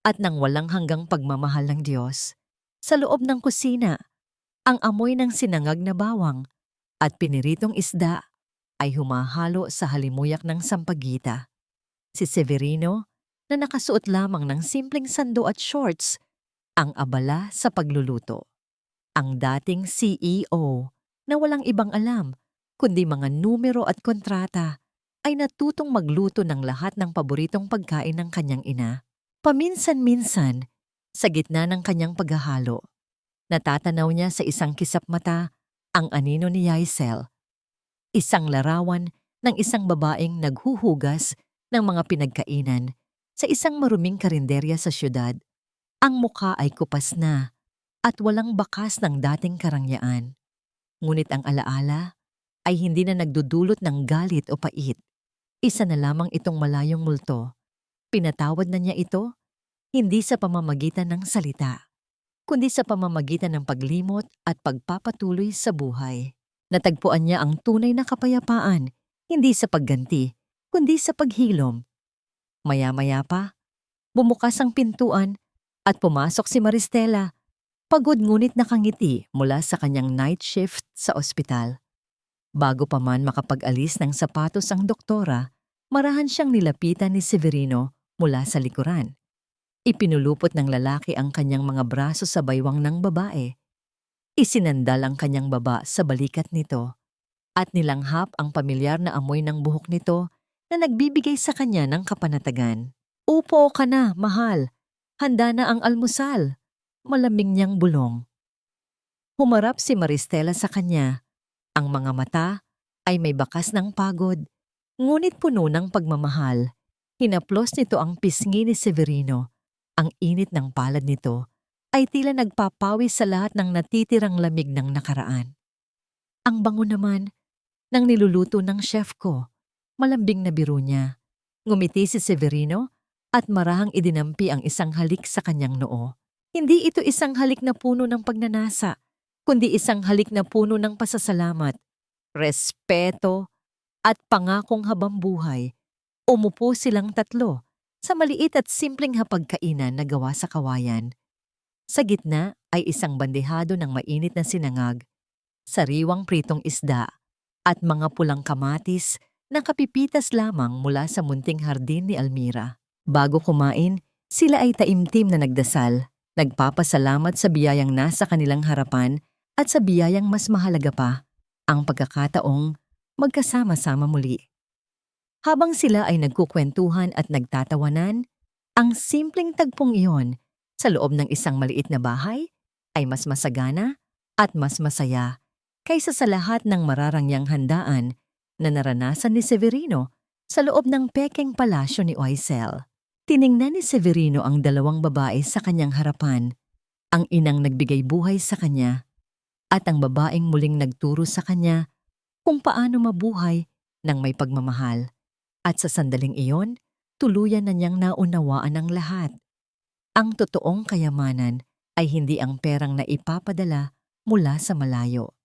at ng walang hanggang pagmamahal ng Diyos. Sa loob ng kusina, ang amoy ng sinangag na bawang at piniritong isda ay humahalo sa halimuyak ng sampagita. Si Severino, na nakasuot lamang ng simpleng sando at shorts, ang abala sa pagluluto. Ang dating CEO, na walang ibang alam kundi mga numero at kontrata, ay natutong magluto ng lahat ng paboritong pagkain ng kanyang ina. Paminsan-minsan, sa gitna ng kanyang paghahalo, natatanaw niya sa isang kisap mata ang anino ni Yaisel, isang larawan ng isang babaeng naghuhugas ng mga pinagkainan sa isang maruming karinderya sa syudad. Ang mukha ay kupas na at walang bakas ng dating karangyaan. Ngunit ang alaala ay hindi na nagdudulot ng galit o pait. Isa na lamang itong malayong multo. Pinatawad na niya ito, hindi sa pamamagitan ng salita, kundi sa pamamagitan ng paglimot at pagpapatuloy sa buhay. Natagpuan niya ang tunay na kapayapaan, hindi sa pagganti, kundi sa paghilom. Maya-maya pa, bumukas ang pintuan at pumasok si Maristela, pagod ngunit nakangiti mula sa kanyang night shift sa ospital. Bago pa man makapag-alis ng sapatos ang doktora, marahan siyang nilapitan ni Severino mula sa likuran. Ipinulupot ng lalaki ang kanyang mga braso sa baywang ng babae. Isinandal ang kanyang baba sa balikat nito at nilanghap ang pamilyar na amoy ng buhok nito na nagbibigay sa kanya ng kapanatagan. "Upo ka na, mahal. Handa na ang almusal," malamig niyang bulong. Humarap si Maristela sa kanya. Ang mga mata ay may bakas ng pagod, ngunit puno ng pagmamahal. Hinaplos nito ang pisngi ni Severino. Ang init ng palad nito ay tila nagpapawi sa lahat ng natitirang lamig ng nakaraan. Ang bango naman ng niluluto ng chef ko. Malambing na biro niya. Ngumiti si Severino at marahang idinampi ang isang halik sa kanyang noo. Hindi ito isang halik na puno ng pagnanasa, kundi isang halik na puno ng pasasalamat, respeto, at pangakong habambuhay. Umupo silang tatlo sa maliit at simpleng hapagkainan na gawa sa kawayan. Sa gitna ay isang bandehado ng mainit na sinangag, sariwang pritong isda, at mga pulang kamatis na kapipitas lamang mula sa munting hardin ni Almira. Bago kumain, sila ay taimtim na nagdasal, nagpapasalamat sa biyayang nasa kanilang harapan at sa biyayang mas mahalaga pa, ang pagkakataong magkasama-sama muli. Habang sila ay nagkukwentuhan at nagtatawanan, ang simpleng tagpong iyon sa loob ng isang maliit na bahay ay mas masagana at mas masaya kaysa sa lahat ng mararangyang handaan na naranasan ni Severino sa loob ng pekeng palasyo ni Oisel. Tiningnan ni Severino ang dalawang babae sa kanyang harapan, ang inang nagbigay buhay sa kanya at ang babaeng muling nagturo sa kanya kung paano mabuhay ng may pagmamahal. At sa sandaling iyon, tuluyan na niyang naunawaan ang lahat. Ang totoong kayamanan ay hindi ang perang na ipapadala mula sa malayo.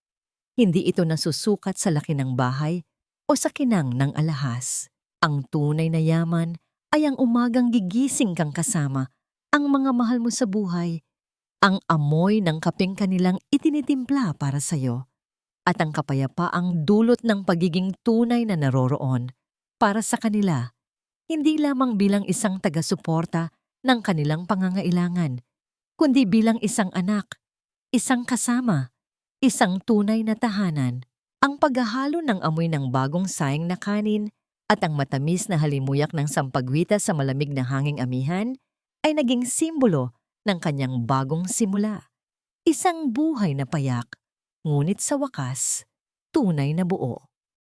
Hindi ito nasusukat sa laki ng bahay o sa kinang ng alahas. Ang tunay na yaman ay ang umagang gigising kang kasama ang mga mahal mo sa buhay, ang amoy ng kapeng kanilang itinitimpla para sa'yo, at ang kapayapaang dulot ng pagiging tunay na naroroon para sa kanila, hindi lamang bilang isang taga-suporta ng kanilang pangangailangan, kundi bilang isang anak, isang kasama, isang tunay na tahanan. Ang paghahalo ng amoy ng bagong saing na kanin at ang matamis na halimuyak ng sampagwita sa malamig na hanging amihan ay naging simbolo ng kanyang bagong simula. Isang buhay na payak, ngunit sa wakas, tunay na buo.